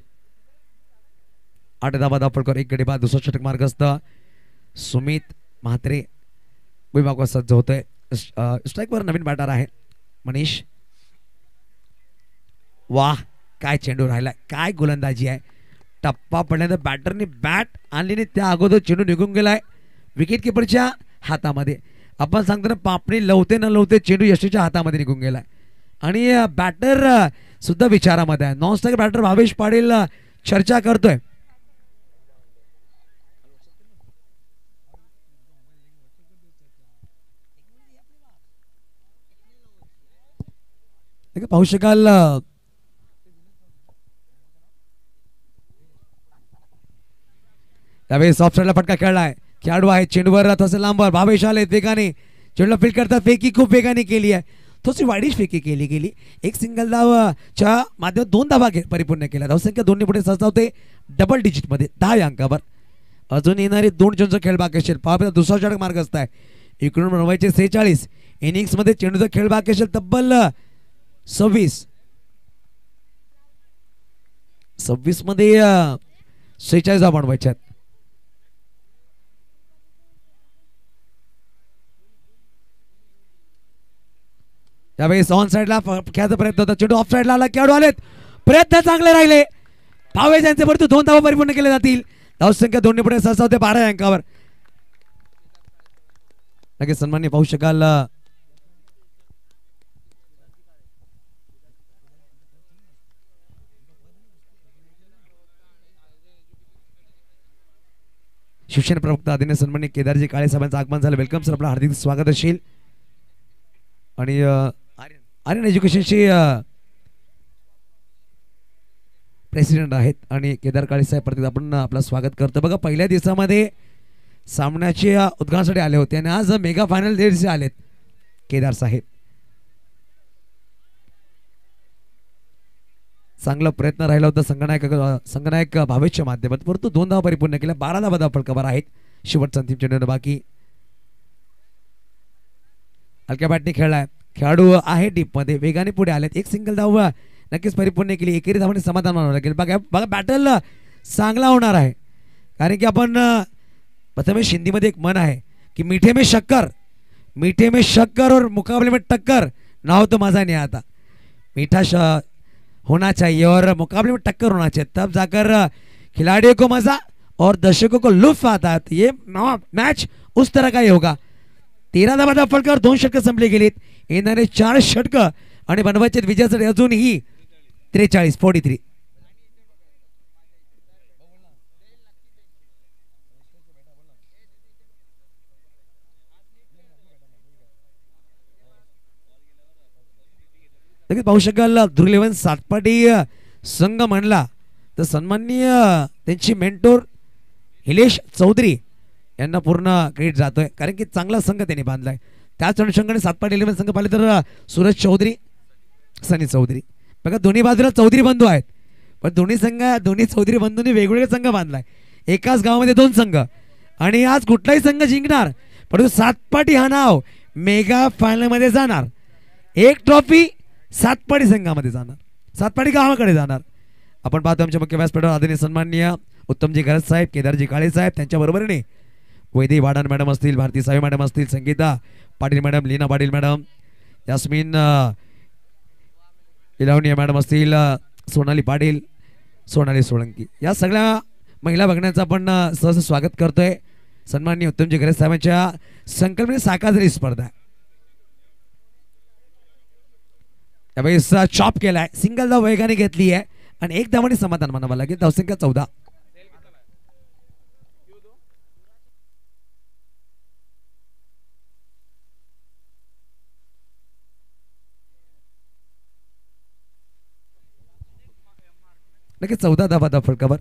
8 धावा दाफळकर 1 गडी बाद. दुसरा षटक मार्गस्थ सुमित म्हात्रे भुईमागवा सज्ज होतोय. स्ट्राईकवर नवीन बॅटर आहे मनीष. वाह काय चेंडू राहिला, काय गोलंदाजी आहे. टप्पा पडल्यानंतर बॅटरने बॅट आणली त्या अगोदर चेंडू निघून गेलाय विकेट किपरच्या हातामध्ये. आपण सांगतो ना पापणी लवते न लवते चेंडू यशच्या हातामध्ये निघून गेलाय आणि बॅटर सुद्धा विचारामध्ये आहे. Non strike batter Bhavesh Patil चर्चा करतोय. पाहू शकाल त्यावेळेस ऑफ साईडला फटका खेळलाय. खेळाडू आहे चेंडूवर थोडसे लांबवर भावेश आले वेगाने चेंडूला फील्ड करतात. फेकी खूप वेगाने केली आहे, थोडीशी वाईडिश फेकी केली गेली. एक सिंगल धावच्या माध्यमात 2 धावा परिपूर्ण केल्या. धावसंख्या 2 पुढे सजवते डबल डिजिट मध्ये 10 या अंकावर. अजून येणारे 2 चेंडूचा खेळ बाकी असेल. पाहा दुसरा षटक मार्ग असताय. इकडून बनवायचे 46 इनिंग्स मध्ये चेंडूचा खेळ बाकी असेल तब्बल 26 मध्ये 46 धावा बनवायच्यात. त्यावेळेस ऑन साईडला खेळायचा प्रयत्न होता. चेंडू ऑफ साईडला आला. खेळाडू आलेत, प्रयत्न चांगले राहिले. भावेश यांचे परंतु 2 धावा परिपूर्ण केले जातील. धावसंख्या 2 पुढे सजवते 12 अंकावर. लगेच सन्मान्य पाहू शकाल शिक्षण प्रवक्ता आदरणीय सन्मान्य केदारजी काळे साहेबांचं आगमन झालं. वेलकम सर, आपलं हार्दिक स्वागत असेल. आणि आर्यन एज्युकेशनचे प्रेसिडेंट आहेत आणि केदार काळे साहेब प्रत्येक आपण आपलं स्वागत करतो. बघा पहिल्या दिवसामध्ये सामन्याचे उद्घाटनासाठी आले होते आणि आज मेगा फायनल दिवशी आलेत केदार साहेब. चांगला प्रयत्न राहिला होता संगनायक भावेशच्या माध्यमातून, परंतु 2 धावा परिपूर्ण केल्या. 12 धावा फलकावर आहेत. शेवटचा अंतिम चेंडू बाकी. हलक्या बॅटने खेळलाय. खेळाडू आहे डीप मध्ये, वेगाने पुढे आलेत. एक सिंगल धाव नक्कीच परिपूर्ण केली. एकेरी धावाने समाधान मानावं लागेल. बघा बॅटल चांगला होणार आहे, कारण की आपण प्रथमेश हिंदीमध्ये एक मन आहे की मीठे में शक्कर और मुकाबले में टक्कर ना हो तो मजा नहीं आता. मीठा होना चाहिए और मुकाबले में टक्कर होना चाहिए, तब जाकर खिलाड़ियों को मजा और दर्शकों को लुत्फ आता है. ये मैच उस तरह का ही होगा. 13 धावा फलकावर 2 षटकं संपली गेलीत. येणारे 4 षटकं आणि बनवायचे विजयासाठी अजूनही 43. लगेच पाहू शकाल ध्रुव 11 सातपाटी संघ म्हणला तर सन्माननीय त्यांची मेंटोर हिलेश चौधरी यांना पूर्ण क्रेडिट जातोय, कारण की चांगला संघ त्यांनी बांधलाय. त्याच अनुषंगाने सातपाटी 11 संघ पाहिले तर सूरज चौधरी, सनी चौधरी. बघा दोन्ही बाजूला चौधरी बंधू आहेत, पण दोन्ही चौधरी बंधूंनी वेगवेगळे संघ बांधलाय. एकाच गावामध्ये 2 संघ आणि आज कुठलाही संघ जिंकणार, परंतु सातपाटी हा नाव मेगा फायनल मध्ये जाणार. एक ट्रॉफी सातपाटी संघामध्ये जाणार, सातपाटी गावाकडे जाणार. आपण पाहतो आमच्या मुख्य व्यासपीठावर आदरणीय सन्माननीय उत्तमजी गरज साहेब, केदारजी काळे साहेब, त्यांच्या बरोबरीने वैदेही वाडन मॅडम असतील, भारती साहेब मॅडम असतील, Sangeeta Patil madam, Leena Patil madam, Yasmin Ilawani madam असतील, सोनाली पाटील, सोनाली सोळंकी, या सगळ्या महिला बघण्याचं आपण सहज स्वागत करतोय. सन्माननीय उत्तमजी गरज साहेबांच्या संकल्पने साकार झाली स्पर्धा. त्यावेळेस चॉप केलाय, सिंगल धाव वेगाने घेतली आहे आणि 1 धावाने समाधान मानावं लागेल. धावसंख्या 14. लगेच 14 धावा फलकावर.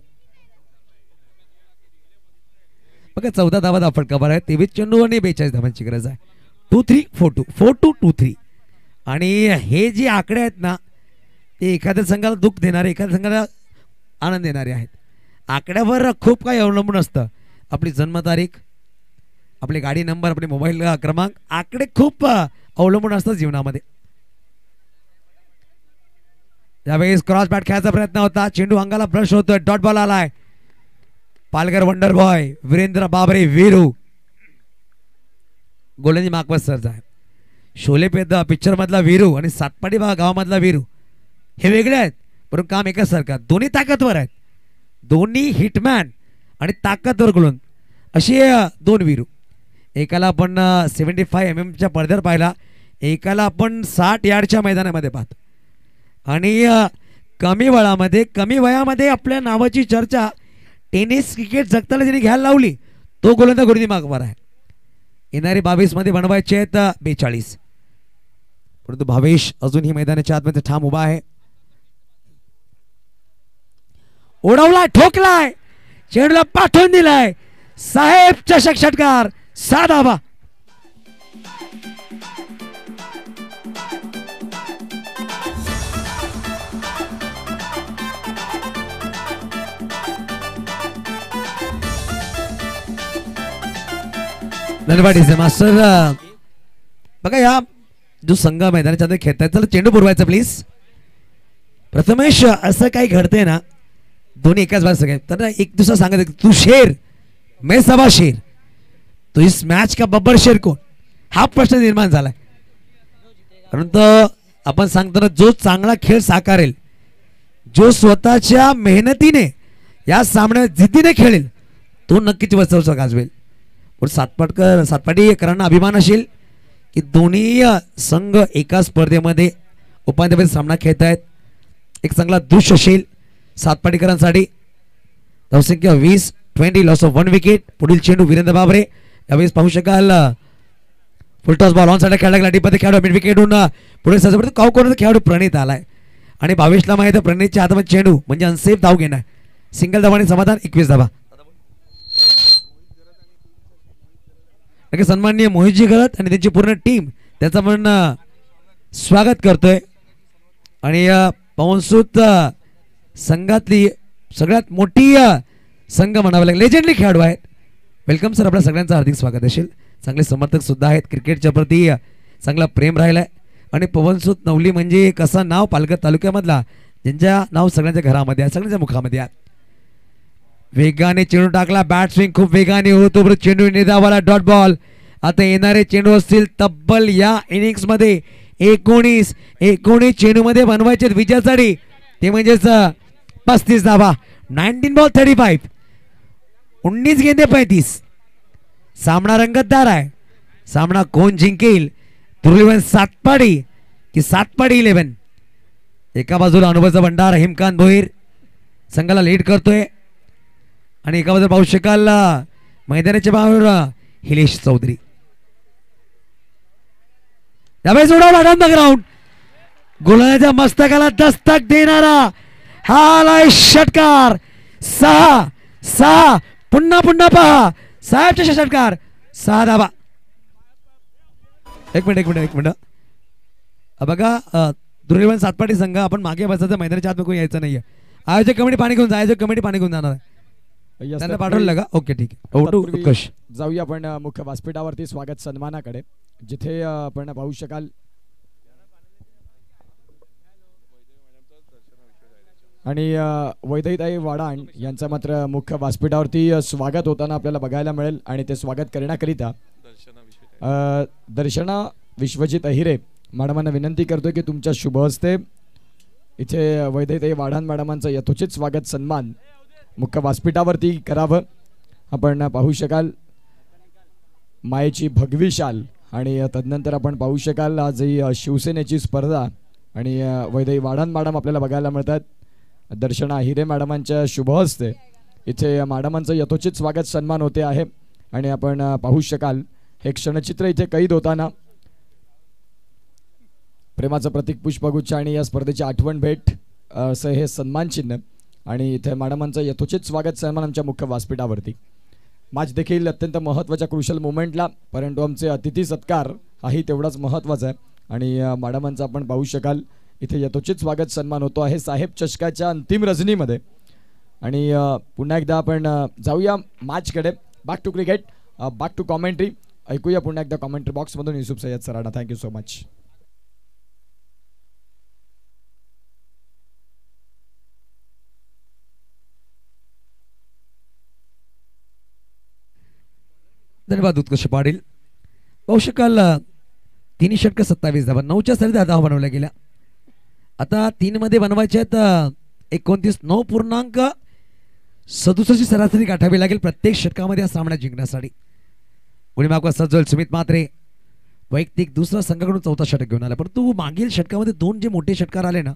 बघा 14 धावा फलकावर आहे. 23 चेंडू आणि 42 धावांची गरज आहे. 2-3 4-2 4-2 2-3. आणि हे जे आकडे आहेत ना, ते एखाद्या संघाला दुःख देणारे, एखाद्या संघाला आनंद देणारे आहेत. आकड्यावर खूप काही अवलंबून असतं. आपली जन्मतारीख, आपली गाडी नंबर, आपले मोबाईल क्रमांक, आकडे खूप अवलंबून असतात जीवनामध्ये. यावेळेस क्रॉस बॅट खेळायचा प्रयत्न होता, चेंडू अंगाला ब्रश होतोय, डॉट बॉल आलाय. पालघर वंडर बॉय वीरेंद्र बाबरे वीरू गोलंदाजी मागवर सर्ज आहे. शोले पेद्दा पिक्चर मधला वीरू आणि सातपाडी गावामधला वीरू हे वेगळे आहेत, पण काम एकच सारखं. दोन्ही ताकदवर आहेत, दोन्ही हिटमॅन आणि ताकदवर गोलंदाज अशी दोन वीरू. एकाला आपण 75 mm च्या पडद्यावर पाहिला, एकाला आपण 60 यार्डच्या मैदानामध्ये पाहतो. आणि कमी वयामध्ये आपल्या नावाची चर्चा टेनिस क्रिकेट जगताला ज्यांनी घ्यायला लावली तो गोलंदाज गुरुजी मागवर आहे. येणारे 22 मध्ये बनवायचे आहेत 42, परंतु भावेश अजूनही मैदानाच्या आतमध्ये ठाम उभा आहे. ओढवलाय, ठोकलाय, चेंडूला पाठवून दिलाय. साहेब चषक षटकार 6 धावा. धन्यवाद मास्टर. बघा या जो संघ मैदानाच्या आत खेळतायत, चला चेंडू पुरवायचा प्लीज. प्रथमेश असं काही घडतंय ना, दोन्ही एकाच बाजू सगळे तर एक दुसरा सांगत तू शेर मैं सवा शेर, तो इस मॅच का बब्बर शेर कोण, हा प्रश्न निर्माण झालाय. परंतु आपण सांगतो ना, जो चांगला खेळ साकारेल, जो स्वतःच्या मेहनतीने या सामन्यात जिद्दीने खेळेल, तो नक्कीच वर्चस्व गाजवेल. पण सातपाटीकरांना अभिमान असेल की दोन्ही संघ एका स्पर्धेमध्ये उपांत्यपूर्व सामना खेळत आहेत. एक चांगला दृश्य असेल सातपाटीकरांसाठी. धावसंख्या 20 लॉस ऑफ 1 विकेट. पुढील चेंडू वीरेंद्र बाबरे. यावेळेस पाहू शकाल फुलटॉस बॉल ऑन साइड खेळला लाटीमध्ये खेळाडू मिड विकेटून पुढे सजवतो काव करून खेळाडू प्रणित आलाय आणि 22ला माहिती आहे प्रणितच्या हातामध्ये चेंडू म्हणजे अनसेफ धाव घेणार. सिंगल धावाने समाधान 21 धावा. सन्माननीय मोहितजी गलत आणि त्यांची पूर्ण टीम त्याचं पण स्वागत करतोय. आणि पवनसूत संघातली सगळ्यात मोठी संघ म्हणावं लागेल, लेजेंडली खेळाडू आहेत. वेलकम सर, आपल्या सगळ्यांचं हार्दिक स्वागत असेल. चांगले समर्थक सुद्धा आहेत, क्रिकेटच्या प्रती चांगला प्रेम राहिलाय. आणि पवनसूत नवली म्हणजे कसं नाव पालघर तालुक्यामधला, ज्यांच्या नाव सगळ्यांच्या घरामध्ये आहे, सगळ्यांच्या मुखामध्ये आहे. वेगाने चेंडू टाकला, बॅट स्विंग खूप वेगाने होतो, चेंडू निधावाला डॉट बॉल. आता येणारे चेंडू असतील तब्बल या इनिंग्स मध्ये 19 चेंडू मध्ये बनवायचे विजयासाठी, ते म्हणजेच 35 धावा. 19 बॉल 35, 19 गेंदे 35. सामना रंगतदार आहे. सामना कोण जिंकेल, दुर्लिवन सातपाडी की सातपाडी 11. एका बाजूला अनुभवचा भंडार हेमकांत भोईर संघाला लीड करतोय आणि एका बाजूला पाहू शकाल मैदानाच्या बाहेर हिलेश चौधरी. त्यावेळेस उडवला डाऊन द ग्राउंड, गोलंदाजाच्या मस्तकाला दस्तक देणारा हा षटकार. 6 पुन्हा पहा साहेबच्या षटकार 6 धावा. एक मिनिट बघा, दुर्लिवन सातपाटी संघ आपण मागे बसायचं, मैदानाच्या आत यायचं नाहीये. आयोजक कमिटी पाणी घेऊन जाणार आहे. त्यांना पाठवलं का? ओके ठीक आहे. जाऊया आपण मुख्य व्यासपीठावरती स्वागत सन्मानाकडे, जिथे आपण पाहू शकाल आणि वैदईताई वाडाण यांचा मात्र मुख्य व्यासपीठावरती स्वागत होताना आपल्याला बघायला मिळेल. आणि ते स्वागत करण्याकरिता दर्शना विश्वजित अहिरे मॅडमांना विनंती करतोय की तुमच्या शुभ हस्ते इथे वैदईताई वाडाण मॅडमांचं यथोचित स्वागत सन्मान मुख्य व्यासपीठावरती करावं. आपण पाहू शकाल मायेची भगवी शाल आणि तदनंतर आपण पाहू शकाल आज ही शिवसेनेची स्पर्धा आणि वैदई वाडाण मॅडम आपल्याला बघायला मिळतात. दर्शना हिरे मॅडमांच्या शुभ हस्ते इथे मॅडमांचं यथोचित स्वागत सन्मान होते आहे. आणि आपण पाहू शकाल हे क्षणचित्र इथे कैद होताना प्रेमाचं प्रतीक पुष्पगुच्छ आणि या स्पर्धेची आठवण भेट असं हे सन्मान चिन्ह. आणि इथे मॅडमांचं यथोचित स्वागत सन्मान आमच्या मुख्य व्यासपीठावरती. मॅच देखील अत्यंत महत्त्वाच्या क्रुशल मोमेंटला, परंतु आमचे अतिथी सत्कार हाही तेवढाच महत्त्वाचा आहे. आणि मॅडमांचं आपण पाहू शकाल इथे यथोचित स्वागत सन्मान होतो आहे साहेब चषकाच्या अंतिम रजनीमध्ये. आणि पुन्हा एकदा आपण जाऊया मॅचकडे. Back to cricket, back to commentary. ऐकूया पुन्हा एकदा कॉमेंट्री बॉक्समधून युसुफ सय्यद सरांना. Thank you so much. धन्यवाद उत्कर्ष पाटील. पाहू शकाल 3 षटक 27 धावा, 9च्या सरी धावा बनवल्या गेल्या. आता 3 मध्ये बनवायचे आहेत 29, 9.67 सरासरी गाठावी लागेल प्रत्येक षटकामध्ये हा सामना जिंकण्यासाठी. पुढे मागवा सज्जल सुमित म्हात्रे वैयक्तिक दुसरा संघाकडून 4था षटक घेऊन आला, परंतु मागील षटकामध्ये 2 जे मोठे षटकार आले ना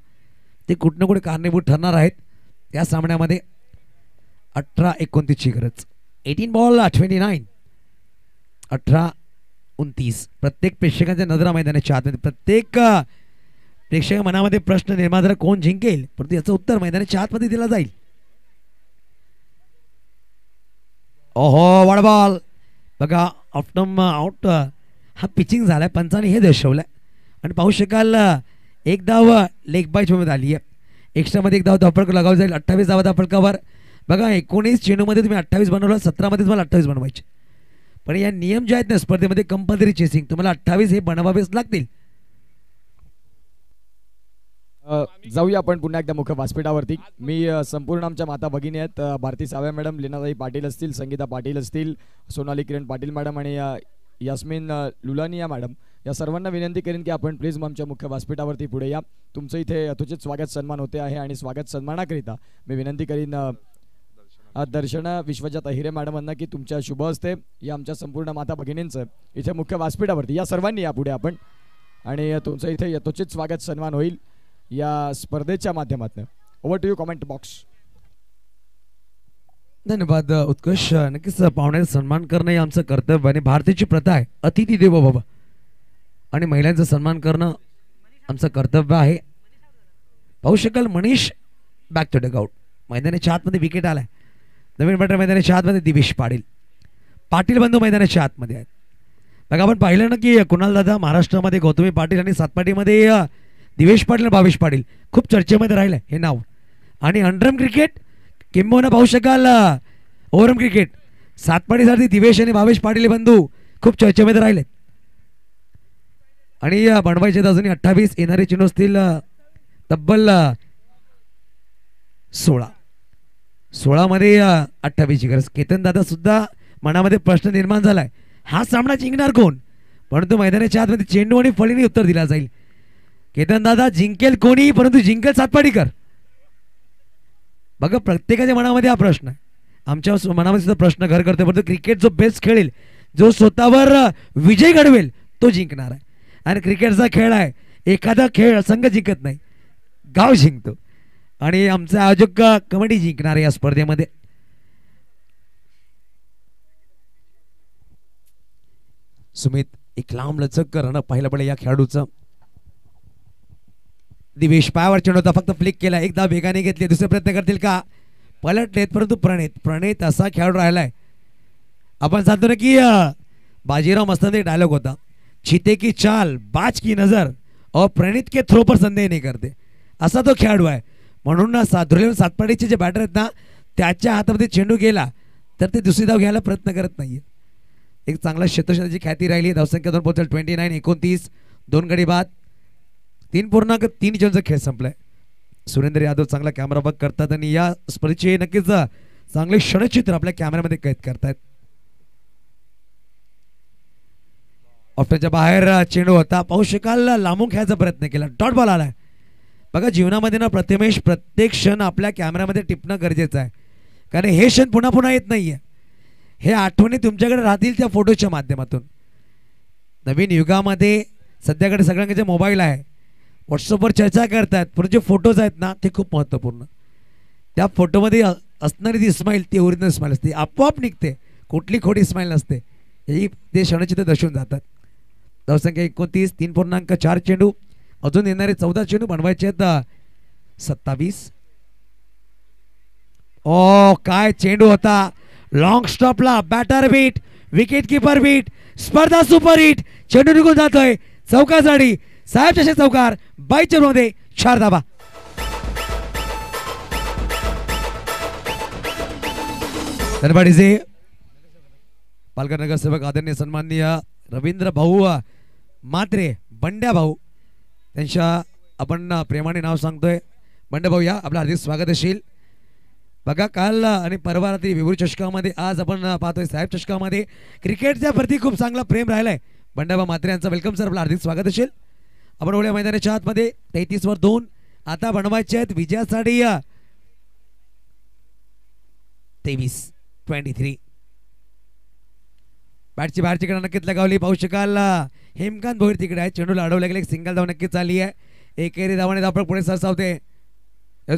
ते कुठे ना कुठे कारणीभूत ठरणार आहेत. या सामन्यामध्ये 18-29 ची गरज. 18 बॉल 29, 18-29. प्रत्येक प्रेक्षकांच्या नजरा मैदानाच्या आतमध्ये, प्रत्येक प्रेक्षक मनामध्ये प्रश्न निर्माण झाला कोण जिंकेल, परंतु याचं उत्तर मैदानाच्या आतमध्ये दिला जाईल. ओहो वाड बॉल बघा, ऑफ्टम आउट हा पिचिंग झालाय, पंचाने हे दर्शवलंय. आणि पाहू शकाल 1 धाव लेग बाय मध्ये आली आहे. एक्स्ट्रा मध्ये 1 धाव धावफलक लगावली जाईल. 28 धावा धावफलकावर. बघा 19 चेंडूमध्ये तुम्ही 28 बनवला, 17 मध्ये तुम्हाला 28 बनवायचे, पण या नियम जे आहेत ना स्पर्धेमध्ये कंपल्सरी चेसिंग, तुम्हाला 28 हे बनवावेच लागतील. जाऊया आपण पुन्हा एकदा मुख्य व्यासपीठावरती. मी संपूर्ण आमच्या माता भगिनी आहेत, भारती सावे मॅडम, लीनाताई पाटील असतील, संगीता पाटील असतील, सोनाली किरण पाटील मॅडम आणि यास्मिन लुलानिया मॅडम, या सर्वांना विनंती करेन की आपण प्लीज आमच्या मुख्य व्यासपीठावरती पुढे या. तुमचं इथे यथोचित स्वागत सन्मान होते आहे आणि स्वागत सन्मानाकरिता मी विनंती करीन दर्शना विश्वजात अहिरे मॅडमांना की तुमच्या शुभ हस्ते या आमच्या संपूर्ण माता भगिनींचं इथे मुख्य व्यासपीठावरती या सर्वांनी या पुढे आपण, आणि तुमचं इथे यथोचित स्वागत सन्मान होईल या स्पर्धेच्या माध्यमातून. Over to you comment box. धन्यवाद उत्कर्ष. नक्कीच पाहुण्याचा सन्मान करणं हे आमचं कर्तव्य आणि भारताची प्रथा आहे अतिथी देवो भव, आणि महिलांचा सन्मान करणं आमचं कर्तव्य आहे. पाहू शकाल मनीष बॅक टू डगआउट. मैदानाच्या आतमध्ये विकेट आलाय. नवीन बॅटर मैदानाच्या आतमध्ये दिवेश पाटील, पाटील बंधू मैदानाच्या आतमध्ये आहेत. बघा आपण पाहिलं ना की कुणाल दादा महाराष्ट्रामध्ये गौतमी पाटील आणि सातपाटीमध्ये दिवेश पाटील, भावेश पाटील खूप चर्चेमध्ये राहिलं हे नाव. आणि अंडरम क्रिकेट किंबहुना पाहू शकाल ओव्हरम क्रिकेट सातपाडीसाठी दिवेश आणि भावेश पाटील बंधू खूप चर्चेमध्ये राहिले. आणि बनवायचे अजूनही 28 येणारे चेंडू असतील तब्बल 16 मध्ये 28 ची गरज. केतन दादा सुद्धा मनामध्ये प्रश्न निर्माण झालाय, हा सामना जिंकणार कोण, परंतु मैदानाच्या आतमध्ये चेंडू आणि फळीने उत्तर दिला जाईल. केतन दादा जिंकेल कोणी, परंतु जिंकेल सातपाडीकर. बघा प्रत्येकाच्या मनामध्ये हा प्रश्न आहे, आमच्या मनामध्ये सुद्धा प्रश्न घर करते, परंतु क्रिकेट जो बेस्ट खेळेल, जो स्वतःवर विजय घडवेल तो जिंकणार आहे. आणि क्रिकेटचा खेळ आहे, एखादा खेळ संघ जिंकत नाही, गाव जिंकतो, आणि आमचे आयोजक कमिटी जिंकणार आहे या स्पर्धेमध्ये. सुमित एक लांब लचक रण पाहिलं पडेल या खेळाडूचं. दिवेश पायावर चेंडू होता, फक्त फ्लिक केला, एकदा वेगाने घेतले, दुसरे प्रयत्न करतील का, पलटलेत, परंतु प्रणित असा खेळाडू राहिलाय. आपण सांगतो ना की बाजीराव मस्तानी डायलॉग होता, चीते की चाल बाज की नजर और प्रणित के थ्रो पर संदेह नहीं करते, असा तो खेळाडू आहे. म्हणून ना सातपाडीचे जे बॅटर आहेत ना त्याच्या हातामध्ये चेंडू गेला तर ते दुसरी धाव घ्यायला प्रयत्न करत नाहीये. एक चांगला क्षेत्रक्षणाची ख्याती राहिली. धावसंख्या 2 पोहोचेल 29, 29, 2 गडी बाद, 3.3 चेंडूचा खेळ संपलाय. सुरेंद्र यादव चांगला कॅमेरा बघ करतात आणि या स्पर्धेचे नक्कीच चांगले क्षणचित्र आपल्या कॅमेऱ्यामध्ये कैद करतात. ऑफ्टरच्या बाहेर चेंडू होता, पाहू शकाल लांबून खेळायचा प्रयत्न केला, डॉट बॉल आलाय. बघा जीवनामध्ये ना प्रथमेश प्रत्येक क्षण आपल्या कॅमेऱ्यामध्ये टिपणं गरजेचं आहे, कारण हे क्षण पुन्हा पुन्हा येत नाहीये. हे आठवणी तुमच्याकडे राहतील त्या फोटोच्या माध्यमातून. नवीन युगामध्ये सध्याकडे सगळ्यांकडे मोबाईल आहे, व्हॉट्सअपवर चर्चा करतात, पण जे फोटोज आहेत ना ते खूप महत्त्वपूर्ण. त्या फोटोमध्ये असणारी ती स्माईल ती ओरिजिनल स्माईल असते, आपोआप निघते, कुठली खोटी स्माईल नसते. ही ते क्षणचित्र दर्शवून जातात. धावसंख्या 29, 3.4 चेंडू, अजून येणारे 14 चेंडू बनवायचे आहेत 27. ओ काय चेंडू होता, लॉंग स्टॉपला batter beat, wicket keeper beat, स्पर्धा सुपर हिट, चेंडू निघून जातोय चौकासाठी. साहेब चषक चौकार 22 चेंडूमध्ये 4 धावा. धनबाडीचे पालघर नगरसेवक आदरणीय सन्माननीय रवींद्र भाऊ मात्रे, बंड्या भाऊ, त्यांच्या आपण प्रेमाने नाव सांगतोय. बंड्या भाऊ या, आपलं हार्दिक स्वागत असेल. बघा काल आणि परवा रात्री विभूर चषकामध्ये आज आपण पाहतोय साहेब चषकामध्ये क्रिकेटच्या प्रती खूप चांगला प्रेम राहिलाय. बंडाबा म्हात्रे यांचा वेलकम सर, आपलं हार्दिक स्वागत असेल. आपण ओळ्या मैदानाच्या आतमध्ये 33 वर 2 आता बनवायचे आहेत विजयासाठी 23 बॅटची बाहेरची कडे नक्कीच लगावली. पाहू शकाल हेमकांत भोईर तिकडे आहे, चेंडूला अडवल्या गेले, एक सिंगल धाव नक्कीच आली आहे. एकेरी धावाने धावपळ पुढे सरसावते.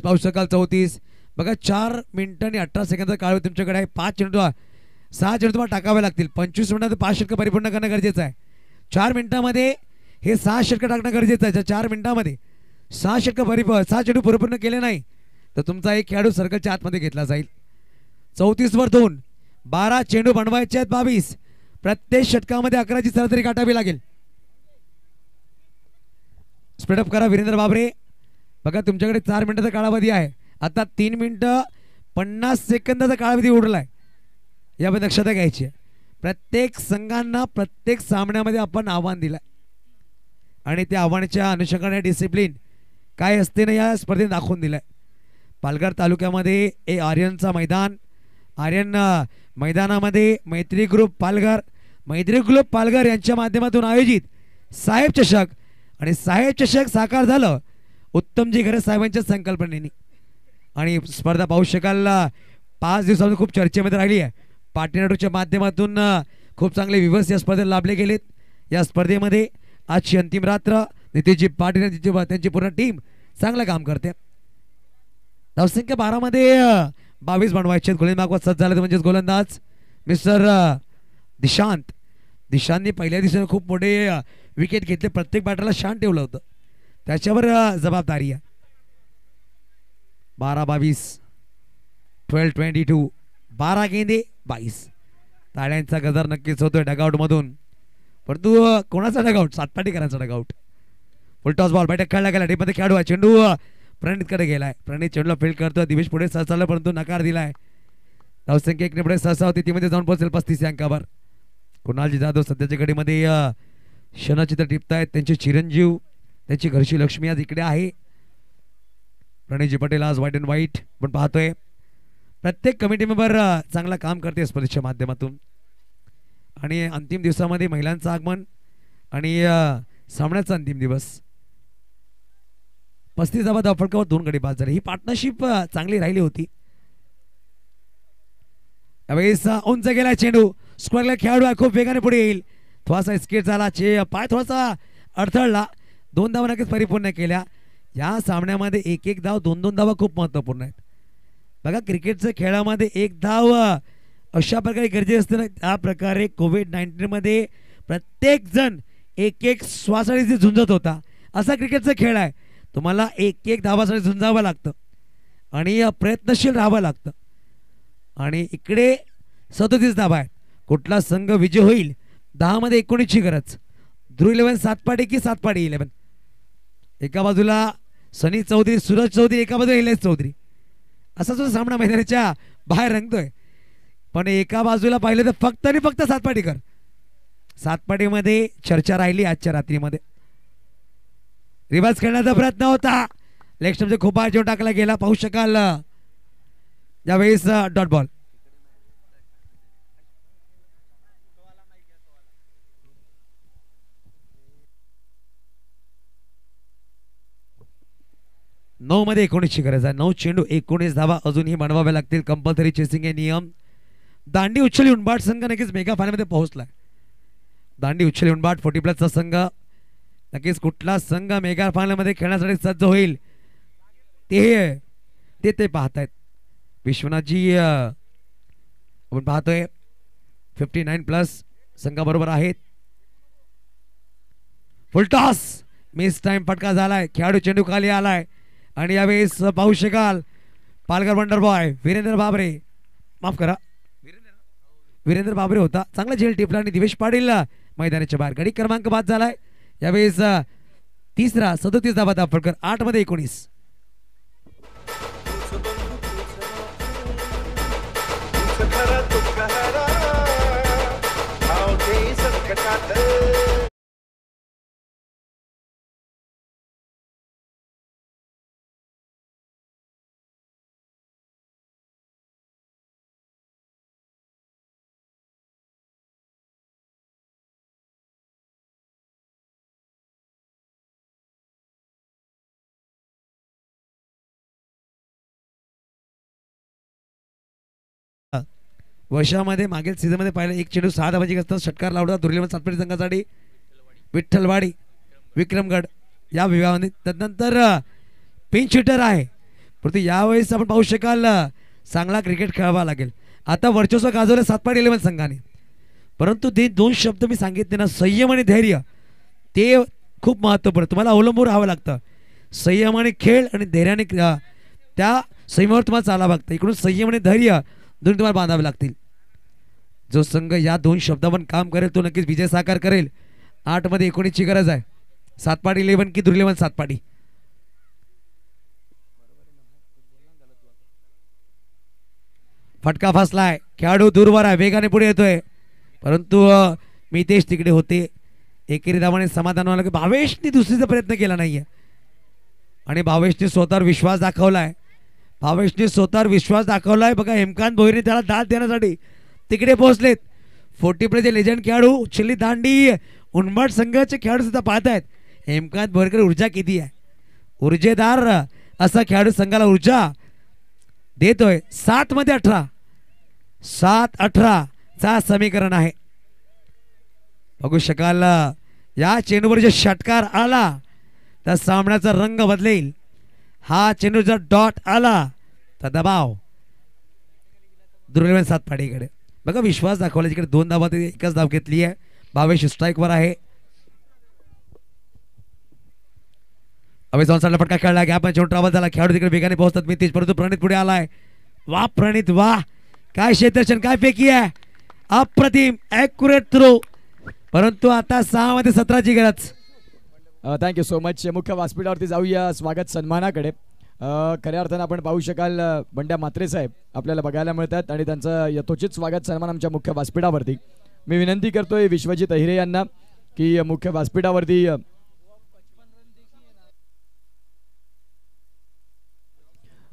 पाहू शकाल 34 बघा 4 मिनिटं आणि 18 सेकंदाचा काळ तुमच्याकडे आहे. 6 चेंडू तुम्हाला टाकावे लागतील. 25 मिनिटात 5 षटकं परिपूर्ण करणं गरजेचं आहे. 4 मिनिटांमध्ये हे 6 षटकं टाकणं गरजेचं आहे. 4 मिनिटांमध्ये 6 चेंडू परिपूर्ण केले नाही तर तुमचा एक खेळाडू सर्कलच्या आतमध्ये घेतला जाईल. 34 वर 2 12 चेंडू बनवायचे आहेत. 22 प्रत्येक षटकामध्ये 11ची सरासरी गाठावी लागेल. स्पीडअप करा वीरेंद्र बाबरे. बघा तुमच्याकडे 4 मिनिटाचा कालावधी आहे. आता 3 मिनिटं 50 सेकंदाचा कालावधी उरलाय. यामध्ये दक्षता घ्यायची आहे. प्रत्येक संघांना प्रत्येक सामन्यामध्ये आपण आव्हान दिलंय आणि त्या आव्हानाच्या अनुषंगाने डिसिप्लिन काय असते ना या स्पर्धेत दाखवून दिलंय. पालघर तालुक्यामध्ये आर्यनचा मैदान, आर्यन मैदानामध्ये मैत्री ग्रुप पालघर यांच्या माध्यमातून आयोजित साहेब चषक आणि साहेब चषक साकार झालं उत्तमजी घरे साहेबांच्या संकल्पनेने. आणि स्पर्धा पाहू शकाल 5 दिवसांपासून खूप चर्चेमध्ये राहिली आहे. पाटीनाडूच्या माध्यमातून खूप चांगले विवर्स या स्पर्धेत लाभले गेलेत. या स्पर्धेमध्ये आजची अंतिम रात्र नितीनजी पाटील त्यांची पूर्ण टीम चांगलं काम करते. धावसंख्या 12 मध्ये 22 बनवायचे. गोलंदाज सज्ज झाले म्हणजेच गोलंदाज मिस्टर दिशांतने पहिल्या दिवसाने खूप मोठे विकेट घेतले. प्रत्येक बॅटरला शांत ठेवलं होतं, त्याच्यावर जबाबदारी आहे. 12-22 12-22 12 गेंदे 22. ताड्यांचा गजर नक्कीच होतोय डगआउट मधून, परंतु कोणाचा डगआउट? सातपाटीकरांचा डगआउट. फुलटॉस बॉल बैठक खेळला गेला. डीपमध्ये खेळाडू आहे. चेंडू प्रणितकडे गेलाय. प्रणित चेंडूला फील्ड करतो. दिवेश पुढे सरसावला परंतु नकार दिलाय. धावसंख्या 1 ने पुढे सरसा होती. तीमध्ये जाऊन पोहोचेल 35 अंकावर. कुणालजी जाधव सध्याच्या घडीमध्ये क्षणचित्र टिपतायत. त्यांचे चिरंजीव त्यांची घरची लक्ष्मी आज इकडे आहे. प्रणयजी पटेल आज व्हाईट अँड व्हाईट पण पाहतोय. प्रत्येक कमिटी मेंबर चांगला काम करते स्पर्धेच्या माध्यमातून. आणि अंतिम दिवसामध्ये महिलांचं आगमन आणि सामन्याचा अंतिम दिवस. 35 धावा धावफटकावर 2 गडी बाद झाले. ही पार्टनरशिप चांगली राहिली होती. यावेळेस उंच गेला चेंडू. स्क्वेअरला खेळाडू खूप वेगाने पुढे येईल. थोडासा स्केट झाला. पाय थोडासा अडथळला. 2 धावा नक्कीच परिपूर्ण केल्या. या सामन्यामध्ये 1-1 धाव 2-2 धावा खूप महत्वपूर्ण आहेत. बघा क्रिकेटच्या खेळामध्ये 1 धाव अशा प्रकारे गरजेचे असते ना. त्या प्रकारे कोविड-19 मध्ये प्रत्येक जण 1-1 श्वासासाठी झुंजत होता. असा क्रिकेटचा खेळ आहे. तुम्हाला 1-1 धावासाठी झुंजावं लागतं आणि प्रयत्नशील राहावं लागतं. आणि इकडे 37 धावा आहेत. कुठला संघ विजय होईल 10 मध्ये 19ची गरज. ध्रुव 11 सातपाडी की सातपाडी 11. एका बाजूला सनी चौधरी, सूरज चौधरी, एका बाजूला निलेश चौधरी. असा जो सामना मैदानाच्या बाहेर रंगतोय. पण एका बाजूला पाहिलं तर फक्त आणि फक्त सातपाडीकर. सातपाडीमध्ये चर्चा राहिली आजच्या रात्रीमध्ये. रिवर्स खेळण्याचा प्रयत्न होता. लेग स्टंपचे खूप बाहेर जेवण टाकला गेला. पाहू शकाल यावेळेस डॉट बॉल. नऊ मध्ये 19ची गरज आहे. 9 चेंडू 19 धावा अजूनही बनवाव्या लागतील. कंपल्सरी चेसिंग हे नियम. दांडी उच्छली उंबाट संघ नक्कीच मेगा फायनलमध्ये पोहोचलाय. दांडी उच्छली उंबाट 40+ संघ. नक्कीच कुठला संघ मेगा फायनलमध्ये खेळण्यासाठी सज्ज होईल ते पाहतायत. विश्वनाथजी आपण पाहतोय 59+ संघाबरोबर आहेत. फुलटॉस मिस टाइम फटका झालाय. खेळाडू चेंडू खाली आलाय आणि यावेळेस पाहू शकाल पालघर वंडर बॉय वीरेंद्र बाबरे, माफ करा वीरेंद्र बाबरे होता. चांगला झेल टिपला आणि दिवेश पाटील मैदानाच्या बाहेर. गडी क्रमांक 5 झालाय. यावेळेस तिसरा 37 धावा दाफडकर. 8 मध्ये 19. वर्षामध्ये मागील सीझनमध्ये पाहिलं एक चेंडू 6 धावांची असतात षटकार लावला दुर्लेवन सातपाडी संघासाठी विठ्ठलवाडी विक्रमगड या विभागामध्ये. त्यानंतर पिंच हिटर आहे परंतु यावेळेस आपण पाहू शकाल चांगला क्रिकेट खेळावा लागेल. आता वर्चस्व गाजवलं सातपाडी 11 संघाने परंतु ते 2 शब्द मी सांगितले ना संयम आणि धैर्य ते खूप महत्त्वपूर्ण तुम्हाला अवलंबून राहावं लागतं. संयमाने खेळ आणि धैर्याने त्या संयमावर तुम्हाला चालावं लागतं. इकडून संयम आणि धैर्य दोन्ही तुम्हाला बांधावे लागतील. जो संघ या 2 शब्दावर काम करेल तो नक्कीच विजय साकार करेल. 8 मध्ये 19 ची गरज आहे. सातपाडी 11 की दुर्लेवन सातपाडी. फटका फासलाय खेळाडू दूरवर आहे वेगाने पुढे येतोय परंतु मितेश तिकडे होते. एकेरी धावाने समाधान व्हायला की भावेशने दुसरीचा प्रयत्न केला नाहीये आणि भावेशने स्वतःवर विश्वास दाखवलाय. भावेशने स्वतःवर विश्वास दाखवलाय. बघा हेमकांत भोईरने त्याला दाद देण्यासाठी तिकडे पोहोचलेत. 40 प्लेचे लेजंड खेळाडू चिल्ली दांडी उन्माद संघाचे खेळाडू सुद्धा पाहत आहेत. हेमकांत भोईरकर ऊर्जा किती आहे ऊर्जेदार असा खेळाडू संघाला ऊर्जा देतोय. 7 मध्ये 18 7-18 चा समीकरण आहे. बघू शकाल या चेंडूवर जे षटकार आला त्या सामन्याचा रंग बदलेल. हा चेंडू जर डॉट आला तर दबाव दुर्लेवन सातपाडीकडे. बघा विश्वास दाखवला जिकडे 2 धावा एकच धाव घेतली आहे. भावेश स्ट्राईकवर आहे. अवेजाऊन फटका खेळला गॅप चेंडू ट्रॅव्हल झाला खेळाडू तिकडे वेगाने पोहोचतात मितेश परंतु प्रणित पुढे आलाय. वा प्रणित वा काय क्षेत्ररक्षण काय फेकी आहे अप्रतिम ॲक्युरेट थ्रो परंतु आता 6 मध्ये 17 ची गरज. Thank you so much. मुख्य व्यासपीठावरती जाऊया स्वागत सन्मानाकडे. खऱ्या अर्थानं आपण पाहू शकाल बंड्या म्हात्रे साहेब आपल्याला बघायला मिळतात आणि त्यांचं यथोचित स्वागत सन्मान आमच्या मुख्य व्यासपीठावरती. मी विनंती करतोय विश्वजित अहिरे यांना की मुख्य व्यासपीठावरती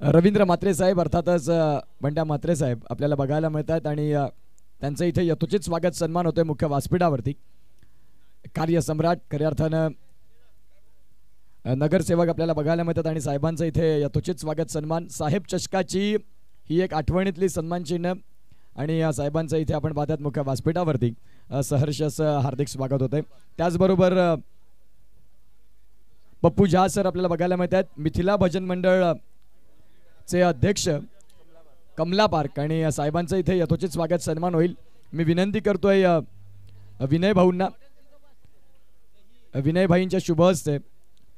रवींद्र म्हात्रे साहेब अर्थातच बंड्या म्हात्रे साहेब आपल्याला बघायला मिळतात आणि त्यांचं इथे यथोचित स्वागत सन्मान होतोय मुख्य व्यासपीठावरती. कार्यसम्राट खऱ्या अर्थानं नगरसेवक आपल्याला बघायला मिळतात आणि साहेबांचं इथे यथोचित स्वागत सन्मान. साहेब चषकाची ही एक आठवणीतली सन्मान चिन्ह आणि साहेबांचं इथे आपण पाहतात मुख्य व्यासपीठावरती सहर्ष हार्दिक स्वागत होते. त्याचबरोबर पप्पू झा सर आपल्याला बघायला मिळतात. मिथिला भजन मंडळ चे अध्यक्ष कमला पार्क आणि साहेबांचं इथे यथोचित स्वागत सन्मान होईल. मी विनंती करतोय विनय भाऊंना विनय भाईंच्या शुभ हस्ते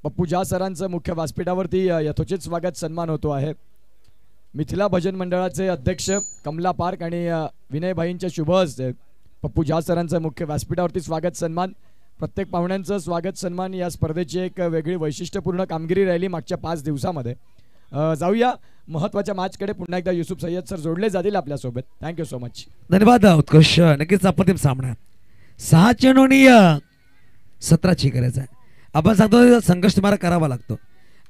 पप्पू झा सरांचं मुख्य व्यासपीठावरती यथोचित स्वागत सन्मान होतो आहे. मिथिला भजन मंडळाचे अध्यक्ष कमला पार्क आणि विनय भाईंच्या शुभ हस्ते पप्पू झा सरांचं मुख्य व्यासपीठावरती स्वागत सन्मान. प्रत्येक पाहुण्यांचं स्वागत सन्मान या स्पर्धेची एक वेगळी वैशिष्ट्यपूर्ण कामगिरी राहिली मागच्या 5 दिवसामध्ये. जाऊया महत्वाच्या मॅचकडे. पुन्हा एकदा युसुफ सय्यद सर जोडले जातील आपल्यासोबत. Thank you so much. धन्यवाद उत्कृष्ट नक्कीच अप्रतिम सामना. 6 चेंडूंनी 17 ची गरज आहे. आपण सांगतो संघर्ष तुम्हाला करावा लागतो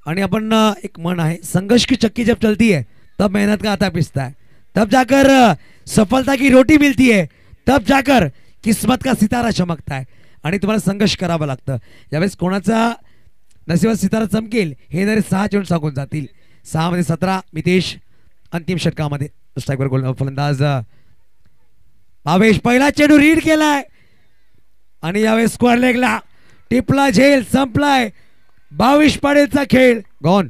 आणि आपण एक मन आहे संघर्ष की चक्की जब चलती है तब मेहनत का आटा पिसता है तब जाकर सफलता की रोटी मिलती है तब जाकर किस्मत का सितारा चमकता है. आणि तुम्हाला संघर्ष करावा लागतं. यावेळेस कोणाचा नशिबात सितारा चमकेल हे जरी 6 चेंडू सांगून जातील. 6 मध्ये 17 मितेश अंतिम षटकामध्ये स्ट्राईकवर गोल फलंदाज भावेश पहिला चेंडू रीड केलाय आणि यावेळेस स्क्वेअर लेगला टिपला झेल संपलाय. 22 पाडेचा खेळ गॉन.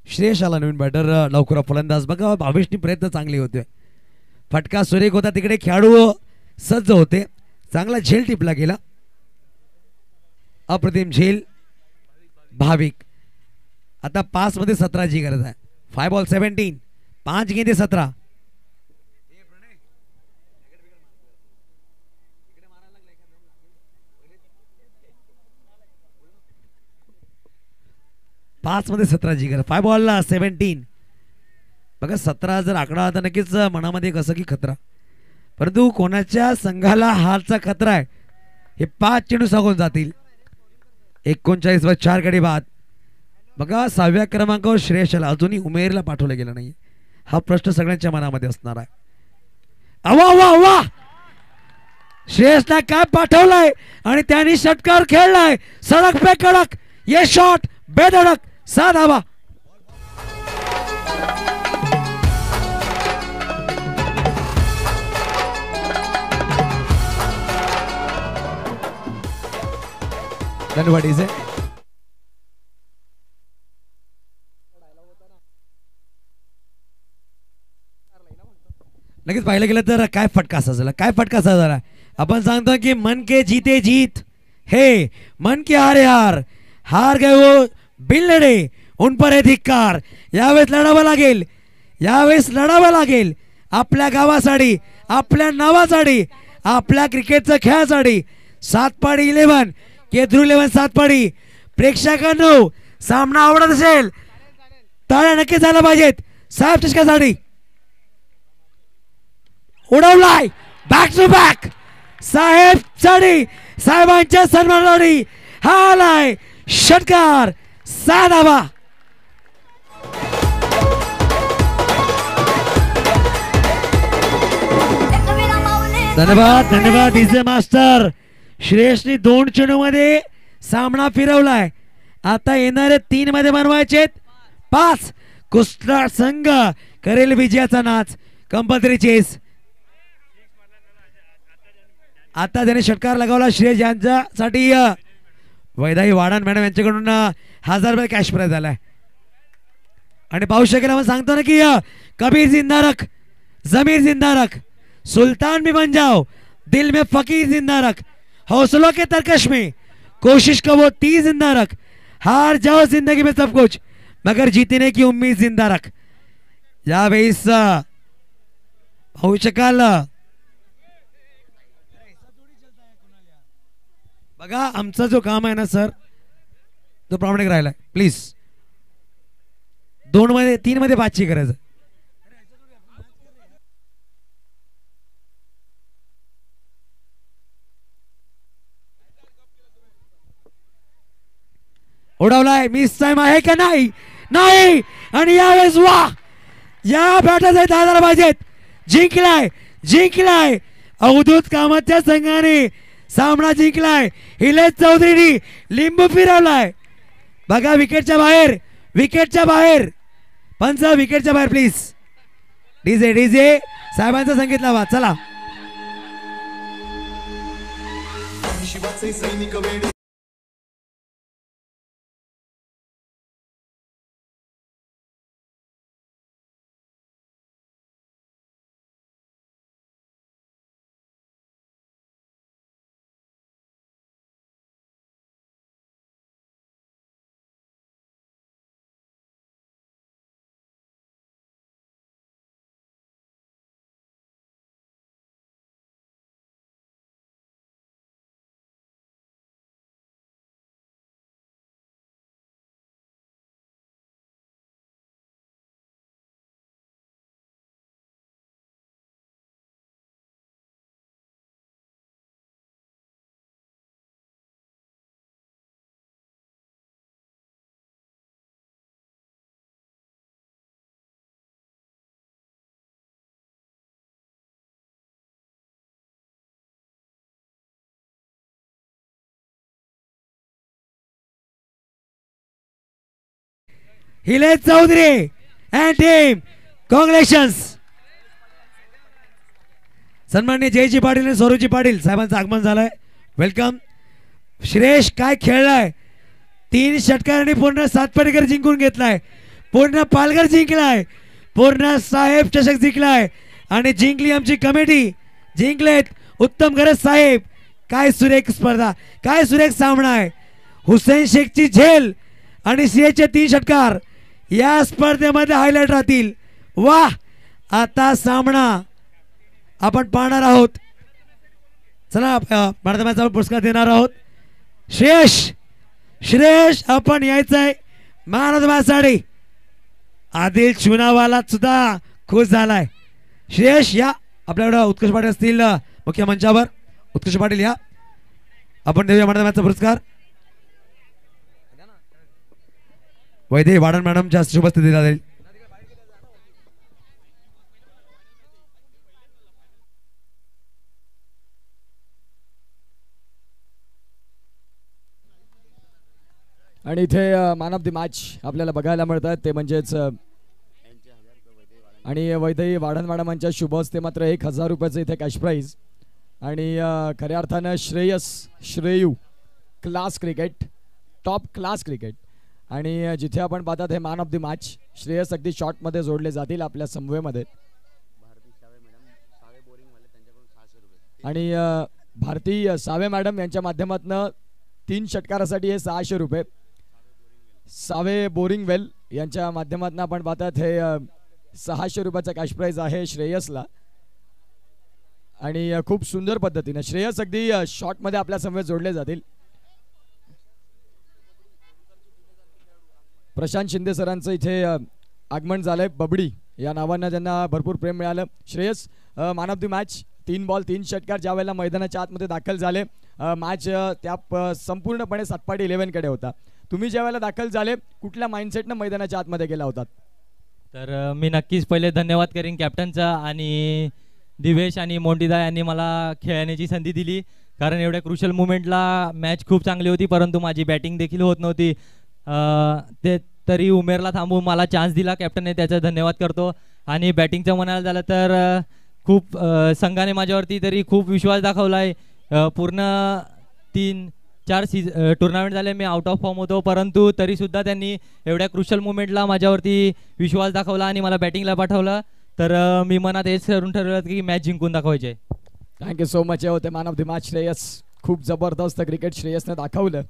श्रेयश आला नवीन बॅटर लवकर फलंदाज. बघा भावेशनी प्रयत्न चांगले होते. फटका सुरेख होता तिकडे खेळाडू सज्ज होते. चांगला झेल टिपला गेला. अप्रतिम झेल भाविक. आता 5 मध्ये 17 ची गरज आहे. 5 बॉल 17 5 गेंदे 17. 5 मध्ये 17 ची गरज. 5 बॉलला 17. बघा 17 जर आकडा आता नक्कीच मनामध्ये कसं की खतरा परंतु कोणाच्या संघाला हारचा खतरा आहे हे 5 चेंडू सांगून जातील. 39 वर 4 गडी बाद. बघा 6व्या क्रमांकावर श्रेयसला अजूनही उमेरला पाठवलं गेलं नाही. हा प्रश्न सगळ्यांच्या मनामध्ये असणार आहे. अवा वा वा श्रेयसला काय पाठवलंय आणि त्यांनी षटकार खेळलाय. सडक पे कडक ये शॉट बेधडक 6 धावा. धन्यवाद इसे. लगेच पाहिलं गेलं तर काय फटका झाला, काय फटका झाला. आपण सांगतो की मन के जीते जीत हे मन के हारे हार, हार गए वो बिन लढे उन पर है धिक्कार. यावेळेस लढावं लागेल, यावेळेस लढावं लागेल आपल्या गावासाठी, आपल्या नावासाठी, आपल्या क्रिकेटच्या खेळासाठी. सातपाडी 11 केद्रू 11 सातपाडी. प्रेक्षकांनो सामना आवडत असेल टाळ्या नक्की झाल्या पाहिजेत साहेब चषकासाठी. उडवलाय बॅक टू बॅक साहेब साठी, साहेबांच्या सन्मानासाठी हा आलाय षटकार 6 धावा. धन्यवाद धन्यवाद डीजे मास्टर. श्रेयसने 2 चेंडूमध्ये सामना फिरवलाय. आता येणारे 3 मध्ये बनवायचे 5. कुस्ता संघ करेल विजयाचा नाच. Compulsory chess. आता त्याने षटकार लगावला श्रेयस यांच्यासाठी. वैदाई वाडन मॅडम यांच्याकडून 1000 रुपये कॅश प्राइज झालाय. आणि पाहू शकेल आपण सांगतो ना की कबीर जिंदा रख, जमीर जिंदा रख, सुल्तान भी बन जाओ, दिल में फकीर जिंदा रख, हौसलों के तरकश में कोशिश का वो तीर जिंदा रख, हार जाओ जिंदगी में सब कुछ मगर जीतने की उम्मीद जिंदा रख. यावेळेस पाहू शकाल बघा आमचा जो काम आहे ना सर तो प्रामाणिक राहिलाय. प्लीज 2 मध्ये 3 मध्ये 5 करायचं. उडवलाय मिस टाइम आहे का नाही, नाही. आणि यावेळेस वा या बॅटरचे 10,000 पाहिजेत. जिंकलाय जिंकलाय अवधूत कामाच्या संघाने सामना जिंकलाय. हिलेश चौधरीनी लिंबू फिरवलाय. बघा विकेटच्या बाहेर, विकेटच्या बाहेर पंच, विकेटच्या बाहेर प्लीज. डीजे डीजे साहेबांचा संगीत लावा. चला हिलेश चौधरी अँड टीम कॉंग्रॅच्युलेशन्स. सन्माननीय जयजी पाटील आणि सौरवजी पाटील साहेबांचं आगमन झालंय. वेलकम. श्रेयस काय खेळलाय. 3 षटकारांनी पूर्ण सातपाडीकर जिंकून घेतलाय, पूर्ण पालघर जिंकलाय, पूर्ण साहेब चषक जिंकलाय आणि जिंकली आमची कमिटी, जिंकलेत उत्तम गरज साहेब. काय सुरेख स्पर्धा, काय सुरेख सामना आहे. हुसेन शेखची झेल आणि श्रेयसचे 3 षटकार या स्पर्धेमध्ये हायलाइट राहतील. वाह आता सामना आपण पाहणार आहोत. चला भारताचा पुरस्कार देणार आहोत. श्रेयस श्रेयस आपण यायचंय मॅन ऑफ द मॅच साठी. आदिल चुनावाला सुद्धा खुश झालाय. श्रेयस या आपल्याकडे उत्कर्ष पाटील असतील मुख्य मंचावर. उत्कर्ष पाटील या आपण देऊया मॅन ऑफ द मॅचचा पुरस्कार. वैदेही वाडन मॅडमच्या शुभस्थिती झाली. आणि इथे मॅन ऑफ द मॅच आपल्याला बघायला मिळतात ते म्हणजेच आणि वैदेही वाढण मॅडमांच्या शुभ हस्ते मात्र 1000 रुपयाचं इथे कॅश प्राईज आणि खऱ्या अर्थानं श्रेयू class cricket top class cricket आणि जिथे आपण पाहतात हे man of the match Shreyas अगदी शॉर्टमध्ये जोडले जातील आपल्या समूहामध्ये आणि भारती सावे मॅडम यांच्या माध्यमातून 3 षटकारासाठी हे 600 रुपये सावे बोरिंग वेल यांच्या माध्यमातून आपण पाहतात हे 600 रुपयाचा कॅश प्राईज आहे श्रेयसला आणि खूप सुंदर पद्धतीने श्रेयस अगदी शॉर्टमध्ये आपल्या समवेत जोडले जातील. प्रशांत शिंदे सरांचं इथे आगमन झालंय बबडी या नावानं ज्यांना भरपूर प्रेम मिळालं. Shreyas man of the match 3 ball 3 षटकार ज्या वेळेला मैदानाच्या आतमध्ये दाखल झाले मॅच त्या संपूर्णपणे सातपाडी 11 कडे होता. तुम्ही ज्या वेळेला दाखल झाले कुठल्या माइंडसेटनं मैदानाच्या आतमध्ये गेला होतात? तर मी नक्कीच पहिले धन्यवाद करीन कॅप्टनचा आणि दिवेश आणि मोंटीदा यांनी मला खेळण्याची संधी दिली कारण एवढ्या क्रुशल मुमेंटला मॅच खूप चांगली होती परंतु माझी बॅटिंग देखील होत नव्हती. ते तरी उमेरला थांबून मला चान्स दिला कॅप्टनने त्याचा धन्यवाद करतो. आणि बॅटिंगचं म्हणायला झालं तर खूप संघाने माझ्यावरती तरी खूप विश्वास दाखवला आहे. पूर्ण 3-4 टुर्नामेंट झाले मी आउट ऑफ फॉर्म होतो परंतु तरीसुद्धा त्यांनी एवढ्या क्रुशल मुमेंटला माझ्यावरती विश्वास दाखवला आणि मला बॅटिंगला पाठवलं. तर मी मनात हेच करून ठरवलं की मॅच जिंकून दाखवायचे. Thank you so much. होते man of the match Shreyas. खूप जबरदस्त क्रिकेट श्रेयसने दाखवलं